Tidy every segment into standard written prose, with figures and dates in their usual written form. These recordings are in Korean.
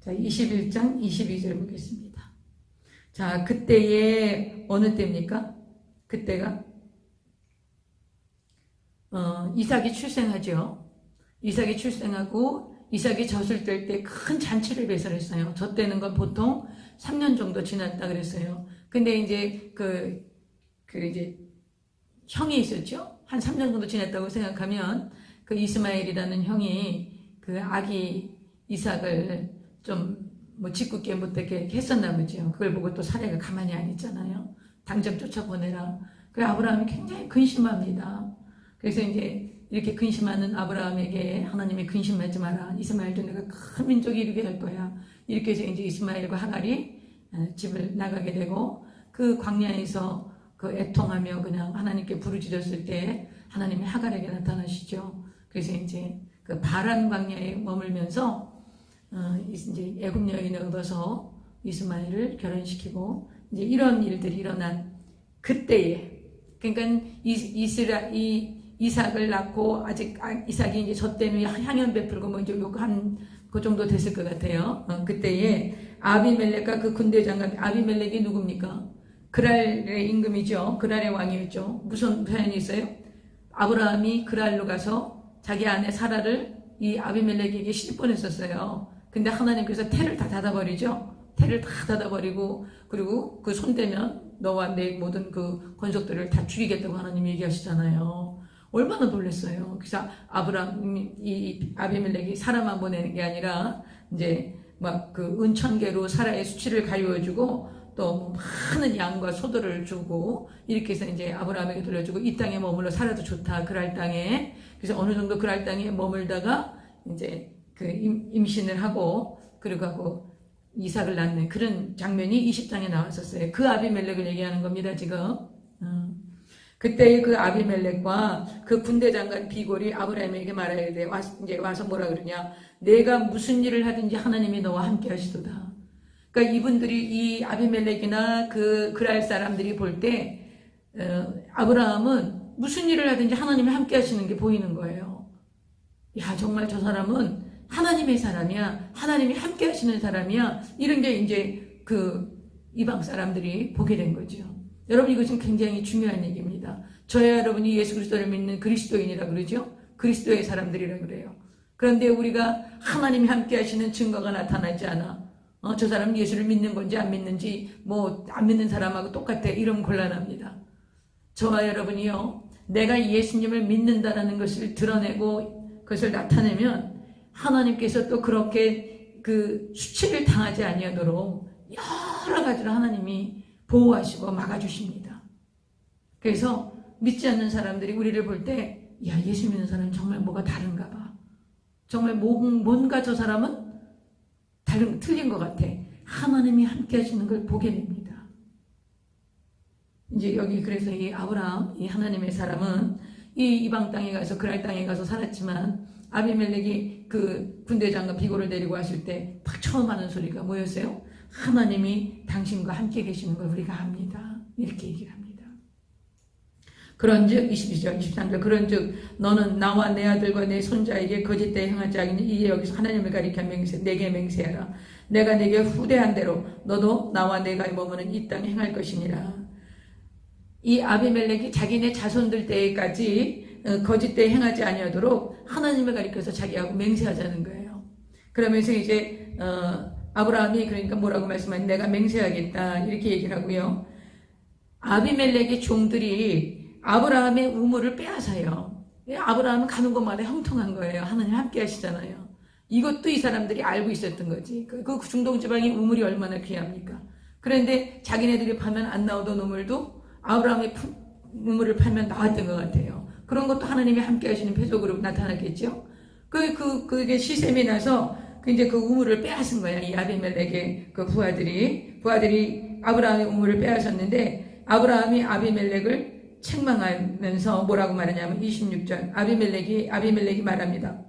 자, 21장 22절 보겠습니다. 자, 그때에 어느 때입니까? 그때가 이삭이 출생하죠. 이삭이 출생하고 이삭이 젖을 뗄 때 큰 잔치를 배설했어요. 젖대는 건 보통 3년 정도 지났다 그랬어요. 근데 이제 이제 형이 있었죠. 한 3년 정도 지났다고 생각하면 그 이스마엘이라는 형이 그 아기 이삭을 좀 뭐 짓궂게 못되게 했었나 보죠. 그걸 보고 또 사례가 가만히 안 있잖아요. 당장 쫓아보내라. 그 아브라함이 굉장히 근심합니다. 그래서 이제 이렇게 근심하는 아브라함에게 하나님이 근심하지 마라. 이스마엘도 내가 큰 민족이 이루게 할 거야. 이렇게 해서 이제 이스마엘과 하갈이 집을 나가게 되고 그 광야에서 그 애통하며 그냥 하나님께 부르짖었을 때 하나님이 하갈에게 나타나시죠. 그래서 이제 그 바란 광야에 머물면서 이제 애굽 여인을 얻어서 이스마엘을 결혼시키고 이제 이런 일들이 일어난 그때에 그러니까 이삭을 낳고 아직 이삭이 이제 젖대는 향연 베풀고 뭐 이제 한 그 정도 됐을 것 같아요. 그때에 아비멜렉과 그 군대 장관 아비멜렉이 누굽니까? 그랄의 임금이죠. 그랄의 왕이었죠. 무슨 사연이 있어요? 아브라함이 그랄로 가서 자기 아내 사라를 이 아비멜렉에게 시집보냈었어요. 근데 하나님께서 태를 다 닫아버리죠. 태를 다 닫아버리고 그리고 그 손대면 너와 내 모든 그 권속들을 다 죽이겠다고 하나님이 얘기하시잖아요. 얼마나 놀랐어요. 그래서 이 아비멜렉이 사람만 보내는 게 아니라 이제 막 그 은천계로 사라의 수치를 가리워주고 또 많은 양과 소들을 주고 이렇게 해서 이제 아브라함에게 돌려주고 이 땅에 머물러 살아도 좋다. 그랄 땅에. 그래서 어느 정도 그랄 땅에 머물다가 이제 그 임신을 하고 그리고 이삭을 낳는 그런 장면이 20장에 나왔었어요. 그 아비멜렉을 얘기하는 겁니다, 지금. 그때의 그 아비멜렉과 그 군대 장관 비골이 아브라함에게 말해야 돼. 이제 와서 뭐라 그러냐. 내가 무슨 일을 하든지 하나님이 너와 함께 하시도다. 그러니까 이분들이 이 아비멜렉이나 그 그랄 사람들이 볼 때, 아브라함은 무슨 일을 하든지 하나님이 함께 하시는 게 보이는 거예요. 야, 정말 저 사람은 하나님의 사람이야. 하나님이 함께 하시는 사람이야. 이런 게 이제 그 이방 사람들이 보게 된 거죠. 여러분 이것은 굉장히 중요한 얘기입니다. 저야 여러분이 예수 그리스도를 믿는 그리스도인이라 그러죠. 그리스도의 사람들이라 그래요. 그런데 우리가 하나님이 함께 하시는 증거가 나타나지 않아. 저 사람은 예수를 믿는 건지 안 믿는지 뭐 안 믿는 사람하고 똑같아. 이러면 곤란합니다. 저와 여러분이요. 내가 예수님을 믿는다라는 것을 드러내고 그것을 나타내면 하나님께서 또 그렇게 그 수치를 당하지 아니하도록 여러 가지로 하나님이 보호하시고 막아주십니다. 그래서 믿지 않는 사람들이 우리를 볼 때, 야, 예수 믿는 사람은 정말 뭐가 다른가 봐. 정말 뭔가 저 사람은 틀린 것 같아. 하나님이 함께 하시는 걸 보게 됩니다. 이제 여기 그래서 이 아브라함, 이 하나님의 사람은 이 이방 땅에 가서 그랄 땅에 가서 살았지만 아비멜렉이 그 군대 장관 비고를 데리고 왔을 때 처음 하는 소리가 뭐였어요? 하나님이 당신과 함께 계시는 걸 우리가 압니다. 이렇게 얘기를 합니다. 그런즉 22절 23절 그런즉 너는 나와 내 아들과 내 손자에게 거짓되이 행하지 않니 이에 여기서 하나님을 가리켜 내게 맹세하라. 내가 내게 후대한 대로 너도 나와 내가 머무는 이 땅에 행할 것이니라. 이 아비멜렉이 자기네 자손들 때까지 거짓되이 행하지 아니하도록 하나님을 가리켜서 자기하고 맹세하자는 거예요. 그러면서 이제 아브라함이 그러니까 뭐라고 말씀하니 내가 맹세하겠다 이렇게 얘기를 하고요. 아비멜렉의 종들이 아브라함의 우물을 빼앗아요. 아브라함은 가는 곳마다 형통한 거예요. 하나님 함께 하시잖아요. 이것도 이 사람들이 알고 있었던 거지. 그 중동 지방의 우물이 얼마나 귀합니까? 그런데 자기네들이 파면 안 나오던 우물도 아브라함의 우물을 팔면 나왔던 것 같아요. 그런 것도 하나님이 함께 하시는 표적으로 나타나겠죠. 그게 시샘이 나서 이제 그 우물을 빼앗은 거야. 이 아비멜렉의 그 부하들이 아브라함의 우물을 빼앗았는데 아브라함이 아비멜렉을 책망하면서 뭐라고 말하냐면 26절 아비멜렉이 말합니다.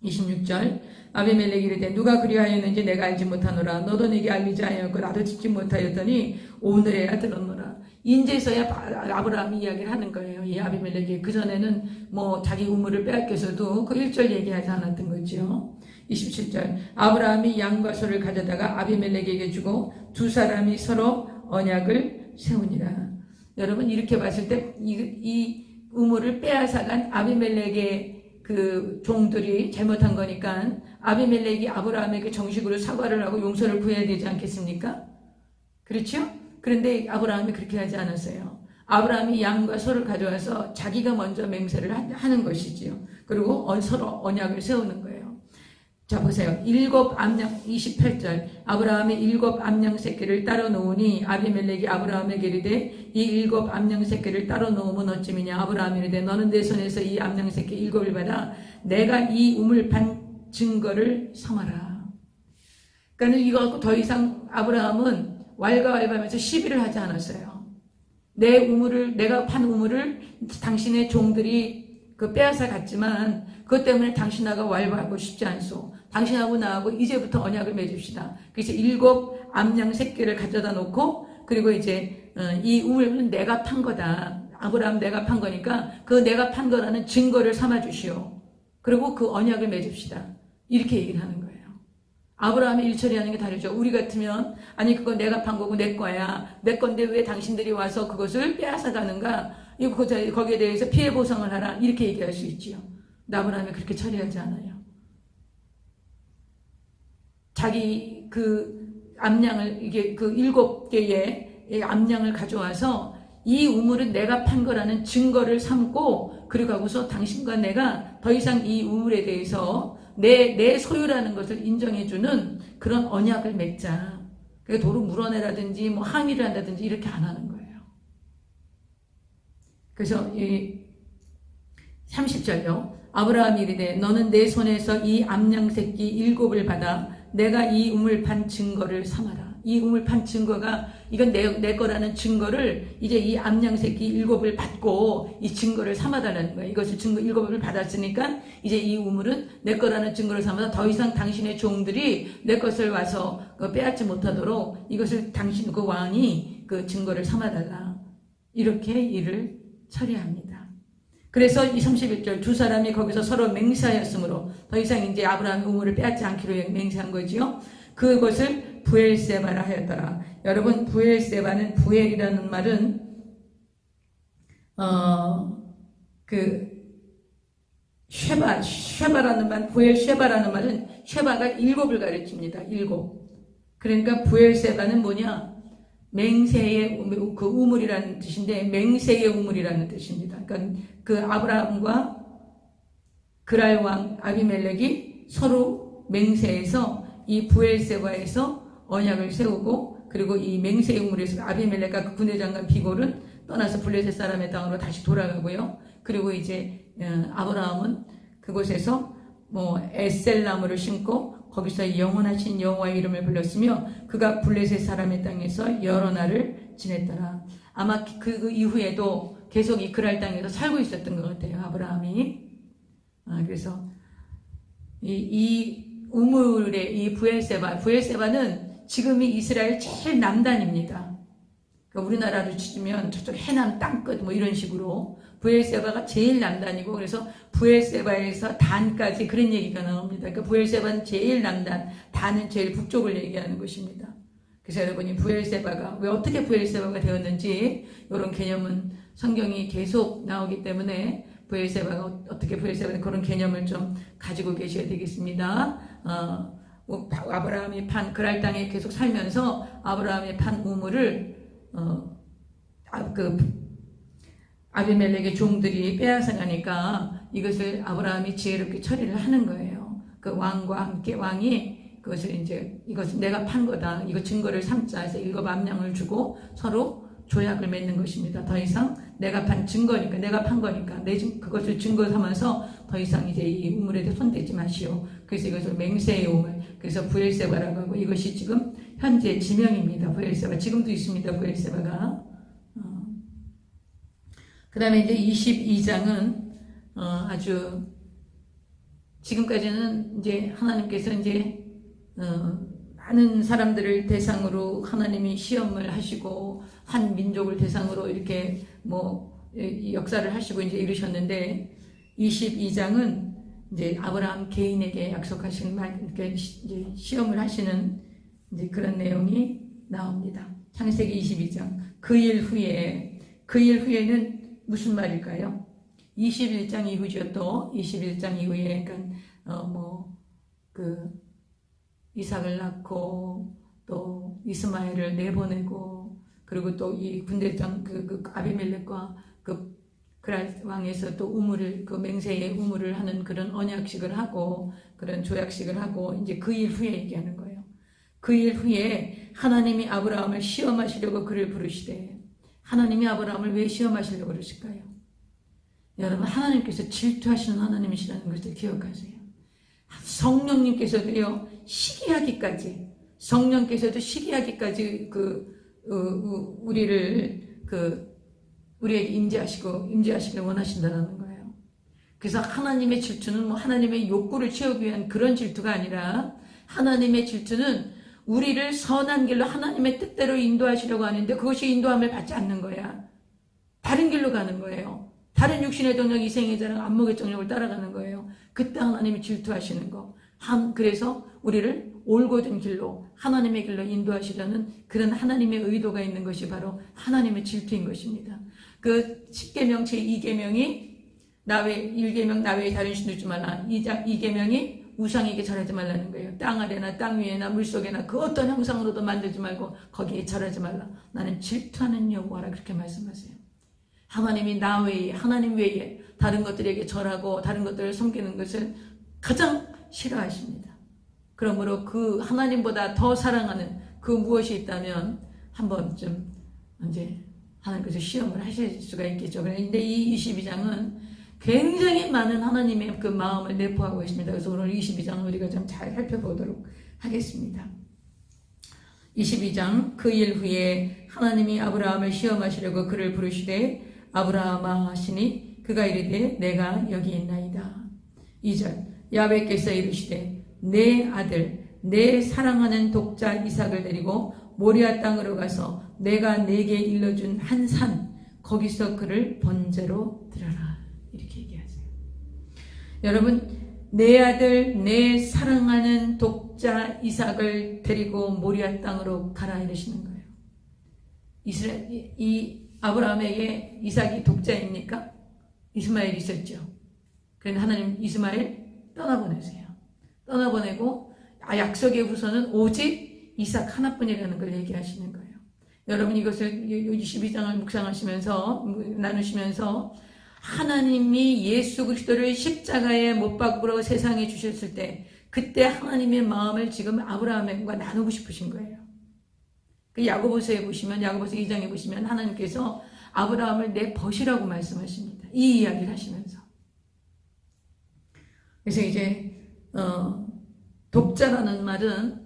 26절 아비멜렉이 이르되 누가 그리하였는지 내가 알지 못하노라. 너도 내게 알리지 아니하였고 나도 듣지 못하였더니 오늘에야 들었노라. 인제서야 아브라함이 이야기를 하는 거예요. 이 아비멜렉이 그전에는 뭐 자기 우물을 빼앗겨서도 그 1절 얘기하지 않았던 거죠. 27절 아브라함이 양과 소를 가져다가 아비멜렉에게 주고 두 사람이 서로 언약을 세우니라. 여러분 이렇게 봤을 때 이 우물을 빼앗아간 아비멜렉의 그 종들이 잘못한 거니까 아비멜렉이 아브라함에게 정식으로 사과를 하고 용서를 구해야 되지 않겠습니까? 그렇죠? 그런데 아브라함이 그렇게 하지 않았어요. 아브라함이 양과 소를 가져와서 자기가 먼저 맹세를 하는 것이지요. 그리고 서로 언약을 세우는 거예요. 자 보세요. 28절 아브라함이 7 암양 새끼를 따로 놓으니 아비멜렉이 아브라함에게 이르되 이 7 암양 새끼를 따로 놓으면 어찌미냐. 아브라함이 이르되 너는 내 손에서 이 암양 새끼 7을 받아 내가 이 우물 판 증거를 삼아라. 그러니까 이거 갖고 더 이상 아브라함은 왈가왈부하면서 시비를 하지 않았어요. 내가 판 우물을 당신의 종들이 빼앗아 갔지만 그것 때문에 당신하고 왈부하고 싶지 않소. 당신하고 나하고 이제부터 언약을 맺읍시다. 그래서 7 암양 새끼를 가져다 놓고 그리고 이제 이 우물은 내가 판 거다. 아브라함 내가 판 거니까 그 내가 판 거라는 증거를 삼아 주시오. 그리고 그 언약을 맺읍시다. 이렇게 얘기를 하는 거예요. 아브라함의 일처리 하는 게 다르죠. 우리 같으면 아니 그거 내가 판 거고 내 거야. 내 건데 왜 당신들이 와서 그것을 빼앗아 가는가. 거기에 대해서 피해 보상을 하라. 이렇게 얘기할 수 있지요. 아브라함이 그렇게 처리하지 않아요. 자기 그 암양을 이게 그 7개의 암양을 가져와서 이 우물은 내가 판 거라는 증거를 삼고 그리고 하고서 당신과 내가 더 이상 이 우물에 대해서 내 소유라는 것을 인정해주는 그런 언약을 맺자. 그러니까 도로 물어내라든지 뭐 항의를 한다든지 이렇게 안 하는 거예요. 그래서 이 30절요. 아브라함이 이르되 너는 내 손에서 이 암양 새끼 7을 받아 내가 이 우물 판 증거를 삼아라. 이 우물 판 증거가 이건 내 거라는 증거를 이제 이 암양 새끼 7을 받고 이 증거를 삼아달라는 거예요. 이것을 증거 7을 받았으니까 이제 이 우물은 내 거라는 증거를 삼아서 더 이상 당신의 종들이 내 것을 와서 빼앗지 못하도록 이것을 당신 그 왕이 그 증거를 삼아달라. 이렇게 일을 처리합니다. 그래서 이 31절 두 사람이 거기서 서로 맹세하였으므로 더 이상 이제 아브라함의 우물을 빼앗지 않기로 맹세한 거지요. 그것을 부엘세바라 하였더라. 여러분 부엘세바는 부엘이라는 말은 쉐바라는 말, 부엘쉐바라는 말은 쉐바가 7을 가르칩니다. 7. 그러니까 부엘세바는 뭐냐? 맹세의 그 우물이라는 뜻인데 맹세의 우물이라는 뜻입니다. 그러니까 그 아브라함과 그랄 왕 아비멜렉이 서로 맹세해서 이 부엘세바에서 언약을 세우고 그리고 이 맹세의 우물에서 아비멜렉과 그 군대장관 비골은 떠나서 블레셋 사람의 땅으로 다시 돌아가고요. 그리고 이제 아브라함은 그곳에서 에셀나무를 심고 거기서 영원하신 여호와의 이름을 불렀으며 그가 블레셋 사람의 땅에서 여러 날을 지냈더라. 아마 그 이후에도 계속 이 그랄 땅에서 살고 있었던 것 같아요. 아브라함이. 그래서 이 우물의 이 부엘세바는 지금이 이스라엘 제일 남단입니다. 그러니까 우리나라로 치면 저쪽 해남 땅끝 이런 식으로 부엘세바가 제일 남단이고 그래서 부엘세바에서 단까지 그런 얘기가 나옵니다. 그러니까 부엘세바는 제일 남단, 단은 제일 북쪽을 얘기하는 것입니다. 그래서 여러분이 부엘세바가 왜 어떻게 부엘세바가 되었는지 이런 개념은 성경이 계속 나오기 때문에 부엘세바가 어떻게 부엘세바는 그런 개념을 좀 가지고 계셔야 되겠습니다. 아브라함이 판 그랄 땅에 계속 살면서 아브라함이 판 우물을 아비멜렉의 종들이 빼앗아 가니까 이것을 아브라함이 지혜롭게 처리를 하는 거예요. 그 왕과 함께 왕이 그것을 이것은 내가 판 거다. 이거 증거를 삼자 해서 7 암양을 주고 서로 조약을 맺는 것입니다. 더 이상 내가 판 증거니까, 내가 판 거니까 그것을 증거 삼아서 더 이상 이제 이 우물에 손대지 마시오. 그래서 이것을 맹세의 우물, 그래서 부엘세바라고 하고 이것이 지금 현재 지명입니다. 부엘세바 지금도 있습니다. 부엘세바가. 그 다음에 이제 22장은 아주 지금까지는 이제 하나님께서 이제 많은 사람들을 대상으로 하나님이 시험을 하시고 한 민족을 대상으로 이렇게 역사를 하시고 이제 이르셨는데 22장은 이제 아브라함 개인에게 약속하신 말, 이제 시험을 하시는 이제 그런 내용이 나옵니다. 창세기 22장. 그 일 후에는 무슨 말일까요? 21장 이후죠. 또 21장 이후에 그러니까 이삭을 낳고 또 이스마엘을 내보내고 그리고 또 이 군대장 그 아비멜렉과 그 그랄 왕에서 또 우물을 그 맹세의 우물을 하는 그런 언약식을 하고 그런 조약식을 하고 이제 그 일 후에 얘기하는 거예요. 그 일 후에 하나님이 아브라함을 시험하시려고 그를 부르시되 하나님이 아브라함을 왜 시험하시려고 그러실까요? 여러분 하나님께서 질투하시는 하나님이시라는 것을 기억하세요. 성령님께서도요 성령께서도 시기하기까지 우리에게 임재하시길 원하신다는 거예요. 그래서 하나님의 질투는 하나님의 욕구를 채우기 위한 그런 질투가 아니라 하나님의 질투는 우리를 선한 길로 하나님의 뜻대로 인도하시려고 하는데 그것이 인도함을 받지 않는 거야. 다른 길로 가는 거예요. 다른 육신의 정력, 이생의 자랑, 안목의 정력을 따라가는 거예요. 그때 하나님이 질투하시는 거. 그래서 우리를 올곧은 길로 하나님의 길로 인도하시려는 그런 하나님의 의도가 있는 것이 바로 하나님의 질투인 것입니다. 그 10계명 제2계명이 1계명 나 외에 다른 신 두지 말라. 2계명이 우상에게 절하지 말라는 거예요. 땅 아래나 땅 위에나 물속에나 그 어떤 형상으로도 만들지 말고 거기에 절하지 말라. 나는 질투하는 여호와라 그렇게 말씀하세요. 하나님이 나 외에 하나님 외에 다른 것들에게 절하고 다른 것들을 섬기는 것을 가장 싫어하십니다. 그러므로 그 하나님보다 더 사랑하는 그 무엇이 있다면 한 번쯤 이제 하나님께서 시험을 하실 수가 있겠죠. 그런데 이 22장은 굉장히 많은 하나님의 그 마음을 내포하고 있습니다. 그래서 오늘 22장을 우리가 좀 잘 살펴보도록 하겠습니다. 22장 그 일 후에 하나님이 아브라함을 시험하시려고 그를 부르시되 아브라함아 하시니 그가 이르되 내가 여기 있나이다. 2절 야훼께서 이르시되 내 아들 내 사랑하는 독자 이삭을 데리고 모리아 땅으로 가서 내가 네게 일러준 한 산 거기서 그를 번제로 드려라. 이렇게 얘기하세요. 여러분 내 아들 내 사랑하는 독자 이삭을 데리고 모리아 땅으로 가라 이러시는 거예요. 이 아브라함에게 이삭이 독자입니까? 이스마엘이 있었죠. 그런데 하나님 이스마엘 떠나보내세요. 떠나보내고 약속의 후손은 오직 이삭 하나뿐이라는 걸 얘기하시는 거예요. 여러분 이것을 22장을 묵상하시면서 나누시면서 하나님이 예수 그리스도를 십자가에 못 박으러 세상에 주셨을 때 그때 하나님의 마음을 지금 아브라함과 나누고 싶으신 거예요. 그 야고보서에 보시면 야고보서 2장에 보시면 하나님께서 아브라함을 내 벗이라고 말씀하십니다. 이 이야기를 하시면서. 그래서 이제 독자라는 말은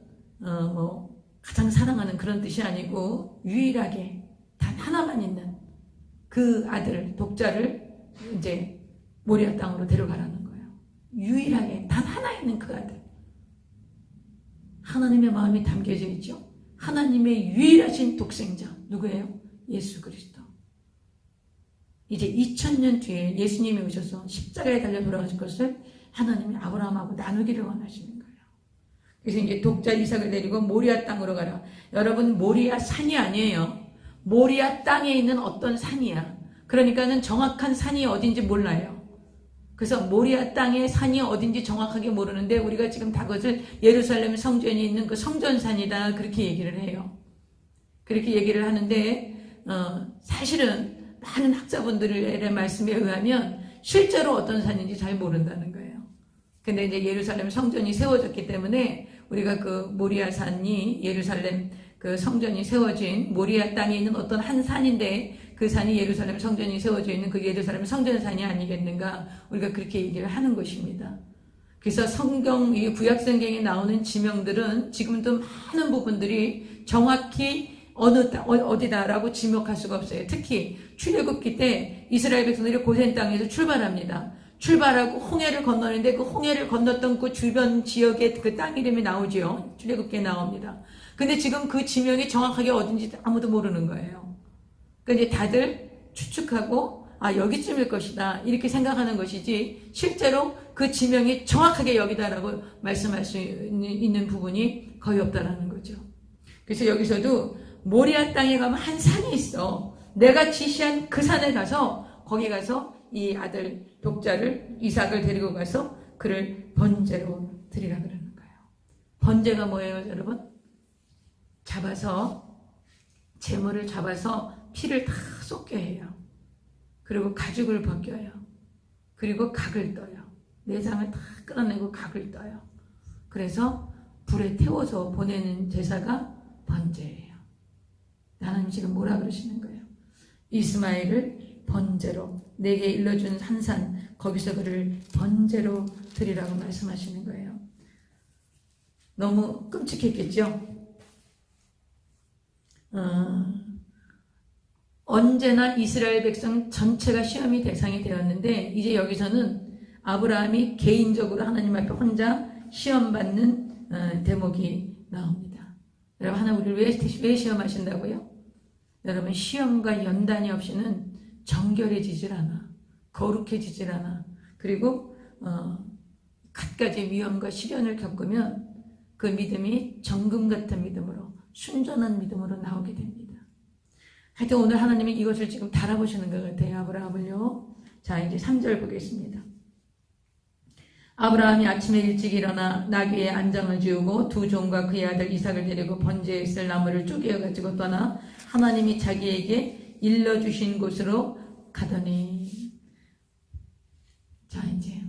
가장 사랑하는 그런 뜻이 아니고 유일하게 단 하나만 있는 그 아들 독자를 이제 모리아 땅으로 데려가라는 거예요. 유일하게 단 하나 있는 그 아들. 하나님의 마음이 담겨져 있죠. 하나님의 유일하신 독생자 누구예요? 예수 그리스도. 이제 2000년 뒤에 예수님이 오셔서 십자가에 달려 돌아가신 것을 하나님이 아브라함하고 나누기를 원하시는 거예요. 그래서 이제 독자 이삭을 데리고 모리아 땅으로 가라. 여러분 모리아 산이 아니에요. 모리아 땅에 있는 어떤 산이야. 그러니까는 정확한 산이 어딘지 몰라요. 그래서 모리아 땅의 산이 어딘지 정확하게 모르는데 우리가 지금 다 그것을 예루살렘 성전이 있는 그 성전산이다 그렇게 얘기를 해요. 그렇게 얘기를 하는데 사실은 많은 학자분들의 말씀에 의하면 실제로 어떤 산인지 잘 모른다는 거예요. 근데 이제 예루살렘 성전이 세워졌기 때문에 우리가 그 모리아 산이 예루살렘 그 성전이 세워진 모리아 땅에 있는 어떤 한 산인데 그 산이 예루살렘 성전이 세워져 있는 그 예루살렘 성전산이 아니겠는가 우리가 그렇게 얘기를 하는 것입니다. 그래서 성경, 이 구약성경에 나오는 지명들은 지금도 많은 부분들이 정확히 어디다라고 지목할 수가 없어요. 특히 출애굽기 때 이스라엘 백성들이 고센 땅에서 출발합니다. 출발하고 홍해를 건너는데 그 홍해를 건넜던 그 주변 지역의 그 땅 이름이 나오죠. 출애굽기에 나옵니다. 근데 지금 그 지명이 정확하게 어딘지 아무도 모르는 거예요. 그러니까 이제 다들 추측하고 여기쯤일 것이다 이렇게 생각하는 것이지 실제로 그 지명이 정확하게 여기다라고 말씀할 수 있는 부분이 거의 없다라는 거죠. 그래서 여기서도 모리아 땅에 가면 한 산이 있어. 내가 지시한 그 산에 가서 거기 가서 이 아들 독자를 이삭을 데리고 가서 그를 번제로 드리라 그러는 거예요. 번제가 뭐예요, 여러분? 잡아서 제물을 잡아서 피를 다 쏟게 해요. 그리고 가죽을 벗겨요. 그리고 각을 떠요. 내장을 다 끌어내고 각을 떠요. 그래서 불에 태워서 보내는 제사가 번제예요. 하나님 지금 뭐라 그러시는 거예요? 이스마엘을 번제로, 내게 일러준 한 산, 거기서 그를 번제로 드리라고 말씀하시는 거예요. 너무 끔찍했겠죠? 언제나 이스라엘 백성 전체가 시험이 대상이 되었는데 이제 여기서는 아브라함이 개인적으로 하나님 앞에 혼자 시험받는 대목이 나옵니다. 여러분, 하나님 우리를 왜 시험하신다고요? 여러분, 시험과 연단이 없이는 정결해지질 않아. 거룩해지질 않아. 그리고 갖가지 위험과 시련을 겪으면 그 믿음이 정금 같은 믿음으로, 순전한 믿음으로 나오게 됩니다. 하여튼 오늘 하나님이 이것을 지금 달아보시는 것 같아요. 아브라함을요. 자, 이제 3절 보겠습니다. 아브라함이 아침에 일찍 일어나 나귀의 안장을 지우고 두 종과 그의 아들 이삭을 데리고 번제에 있을 나무를 쪼개어 가지고 떠나 하나님이 자기에게 일러주신 곳으로 가더니, 자, 이제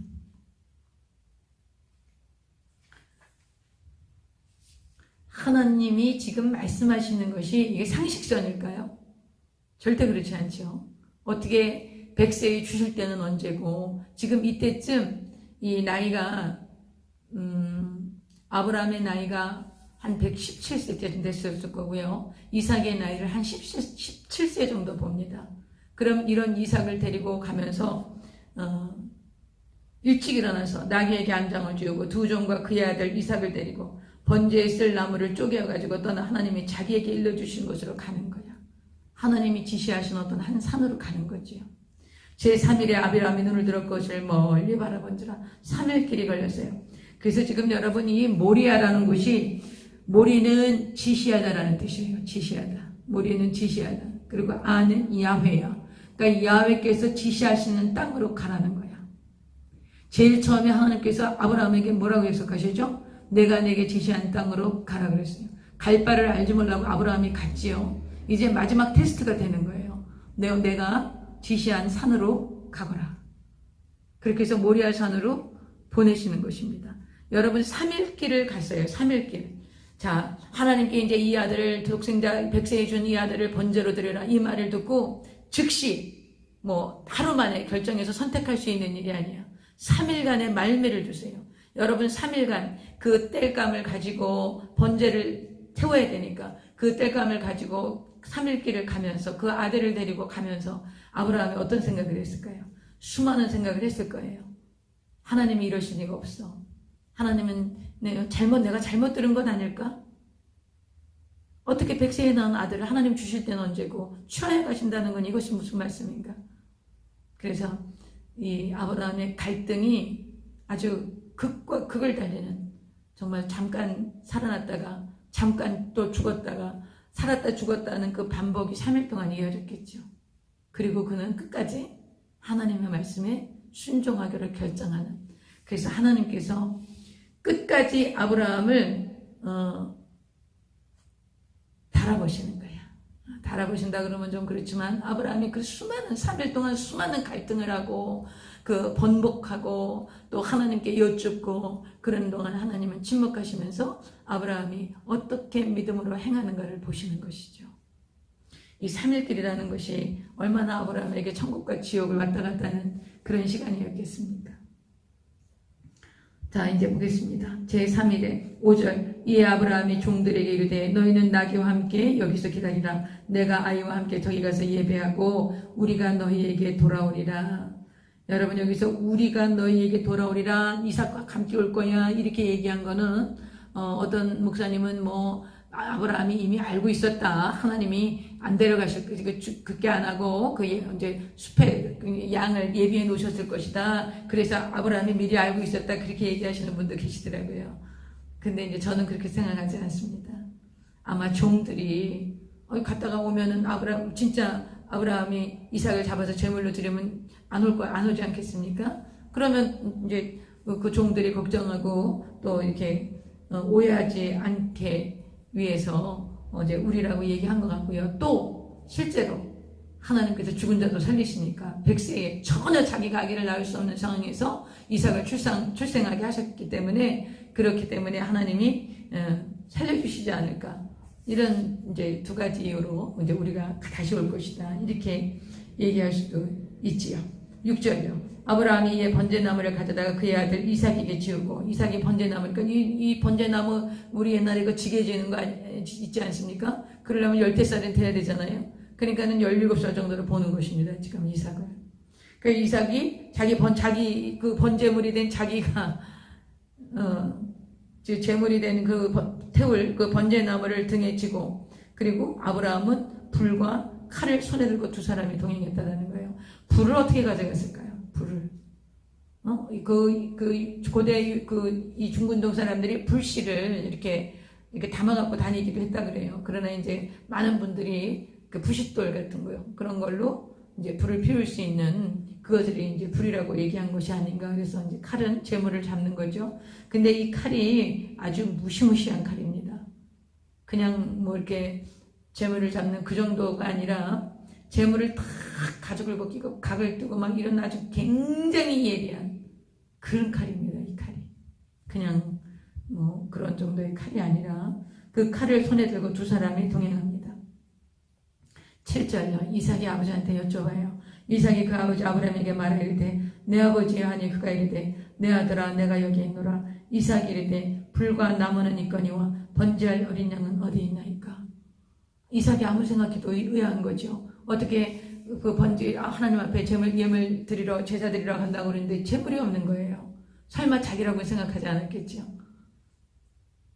하나님이 지금 말씀하시는 것이 이게 상식선일까요? 절대 그렇지 않죠. 어떻게 100세에 주실 때는 언제고, 지금 이때쯤 이 나이가 아브라함의 나이가 한 117세쯤 됐을 거고요. 이삭의 나이를 한 17세 정도 봅니다. 그럼 이런 이삭을 데리고 가면서 일찍 일어나서 나귀에게 안장을 지우고 두 종과 그의 아들 이삭을 데리고 번제에 쓸 나무를 쪼개어가지고 떠나 하나님이 자기에게 일러주신 곳으로 가는 거야. 하나님이 지시하신 어떤 한 산으로 가는 거지요. 제3일에 아브라함이 눈을 들어 그것을 멀리 바라본지라 3일 길이 걸렸어요. 그래서 지금 여러분, 이 모리아라는 곳이, 모리는 지시하다라는 뜻이에요. 지시하다. 모리는 지시하다. 그리고 아는 야훼야. 그러니까 야훼께서 지시하시는 땅으로 가라는 거야. 제일 처음에 하나님께서 아브라함에게 뭐라고 약속하시죠? 내가 내게 지시한 땅으로 가라 그랬어요. 갈 바를 알지 몰라고 아브라함이 갔지요. 이제 마지막 테스트가 되는 거예요. 내가 지시한 산으로 가거라. 그렇게 해서 모리아 산으로 보내시는 것입니다. 여러분, 3일 길을 갔어요. 3일 길. 자, 하나님께 이제 이 아들을, 독생자 100세에 준 이 아들을 번제로 드려라, 이 말을 듣고 즉시 하루 만에 결정해서 선택할 수 있는 일이 아니야. 3일간의 말미를 주세요. 여러분, 3일간 그 땔감을 가지고 번제를 태워야 되니까 그 땔감을 가지고 3일 길을 가면서 그 아들을 데리고 가면서 아브라함이 어떤 생각을 했을까요? 수많은 생각을 했을 거예요. 하나님이 이러실 리가 없어. 하나님은 내가 잘못 들은 건 아닐까? 어떻게 100세에 낳은 아들을 하나님 주실 때는 언제고 취하여 가신다는 건 이것이 무슨 말씀인가? 그래서 이 아브라함의 갈등이 아주 극과 극을 달리는, 정말 잠깐 살아났다가 잠깐 또 죽었다가 살았다 죽었다는 그 반복이 3일 동안 이어졌겠죠. 그리고 그는 끝까지 하나님의 말씀에 순종하기를 결정하는, 그래서 하나님께서 끝까지 아브라함을 달아보시는 거야. 달아보신다 그러면 좀 그렇지만 아브라함이 그 수많은 3일 동안 수많은 갈등을 하고 그 번복하고 또 하나님께 여쭙고 그런 동안 하나님은 침묵하시면서 아브라함이 어떻게 믿음으로 행하는가를 보시는 것이죠. 이 3일길이라는 것이 얼마나 아브라함에게 천국과 지옥을 왔다 갔다 하는 그런 시간이었겠습니까? 자, 이제 보겠습니다. 제3일에 5절, 이에 아브라함이 종들에게 이르되 너희는 나귀와 함께 여기서 기다리라. 내가 아이와 함께 저기 가서 예배하고 우리가 너희에게 돌아오리라. 여러분, 여기서 우리가 너희에게 돌아오리라, 이삭과 함께 올 거야, 이렇게 얘기한 거는 어떤 목사님은 아브라함이 이미 알고 있었다. 하나님이 안 데려가실 그게 안 하고 이제 숲에 양을 예비해 놓으셨을 것이다. 그래서 아브라함이 미리 알고 있었다. 그렇게 얘기하시는 분도 계시더라고요. 근데 이제 저는 그렇게 생각하지 않습니다. 아마 종들이 갔다가 오면은 진짜 아브라함이 이삭을 잡아서 제물로 드리면 안 오지 않겠습니까? 그러면 이제 그 종들이 걱정하고 또 이렇게 오해하지 않게 위해서 이제 우리라고 얘기한 것 같고요. 또 실제로 하나님께서 죽은 자도 살리시니까 100세에 전혀 자기가 아기를 낳을 수 없는 상황에서 이삭을 출생하게 하셨기 때문에 그렇기 때문에 하나님이 살려주시지 않을까. 이런 이제 두 가지 이유로 이제 우리가 다시 올 것이다. 이렇게 얘기할 수도 있지요. 6절요. 아브라함이 이에 번제나무를 가져다가 그의 아들 이삭에게 지우고 이삭이 번제나무, 그러니까 이 번제나무 우리 옛날에 그 지게 지는 거 있지 않습니까? 그러려면 10대살은 돼야 되잖아요. 그러니까는 17살 정도로 보는 것입니다. 지금 이삭을. 그 이삭이 자기 그 번제물이 된 자기가 제물이 된 태울 그 번제나무를 등에 지고 그리고 아브라함은 불과 칼을 손에 들고 두 사람이 동행했다는 거예요. 불을 어떻게 가져갔을까요? 불을. 고대 이 중근동 사람들이 불씨를 이렇게 담아갖고 다니기도 했다 그래요. 그러나 이제 많은 분들이 그 부싯돌 같은 거요. 그런 걸로 이제 불을 피울 수 있는 그것들이 이제 불이라고 얘기한 것이 아닌가. 그래서 이제 칼은 재물을 잡는 거죠. 근데 이 칼이 아주 무시무시한 칼입니다. 그냥 뭐 이렇게 재물을 잡는 그 정도가 아니라 재물을 탁 가죽을 벗기고 각을 뜨고 막 이런 아주 굉장히 예리한 그런 칼입니다. 이 칼이. 그냥 뭐 그런 정도의 칼이 아니라 그 칼을 손에 들고 두 사람이 동행합니다. 7절요. 이삭이 아버지한테 여쭤봐요. 이삭이 그 아버지 아브라함에게 말하기를 내 아버지여 하니 그가 이르되 내 아들아 내가 여기 있노라. 이삭이 이르되 불과 나무는 있거니와 번제할 어린 양은 어디 있나이까. 이삭이 아무 생각해도 의아한 거죠. 어떻게 그 하나님 앞에 예물 드리러 제사 드리러 간다고 그러는데 제물이 없는 거예요. 설마 자기라고 생각하지 않았겠죠.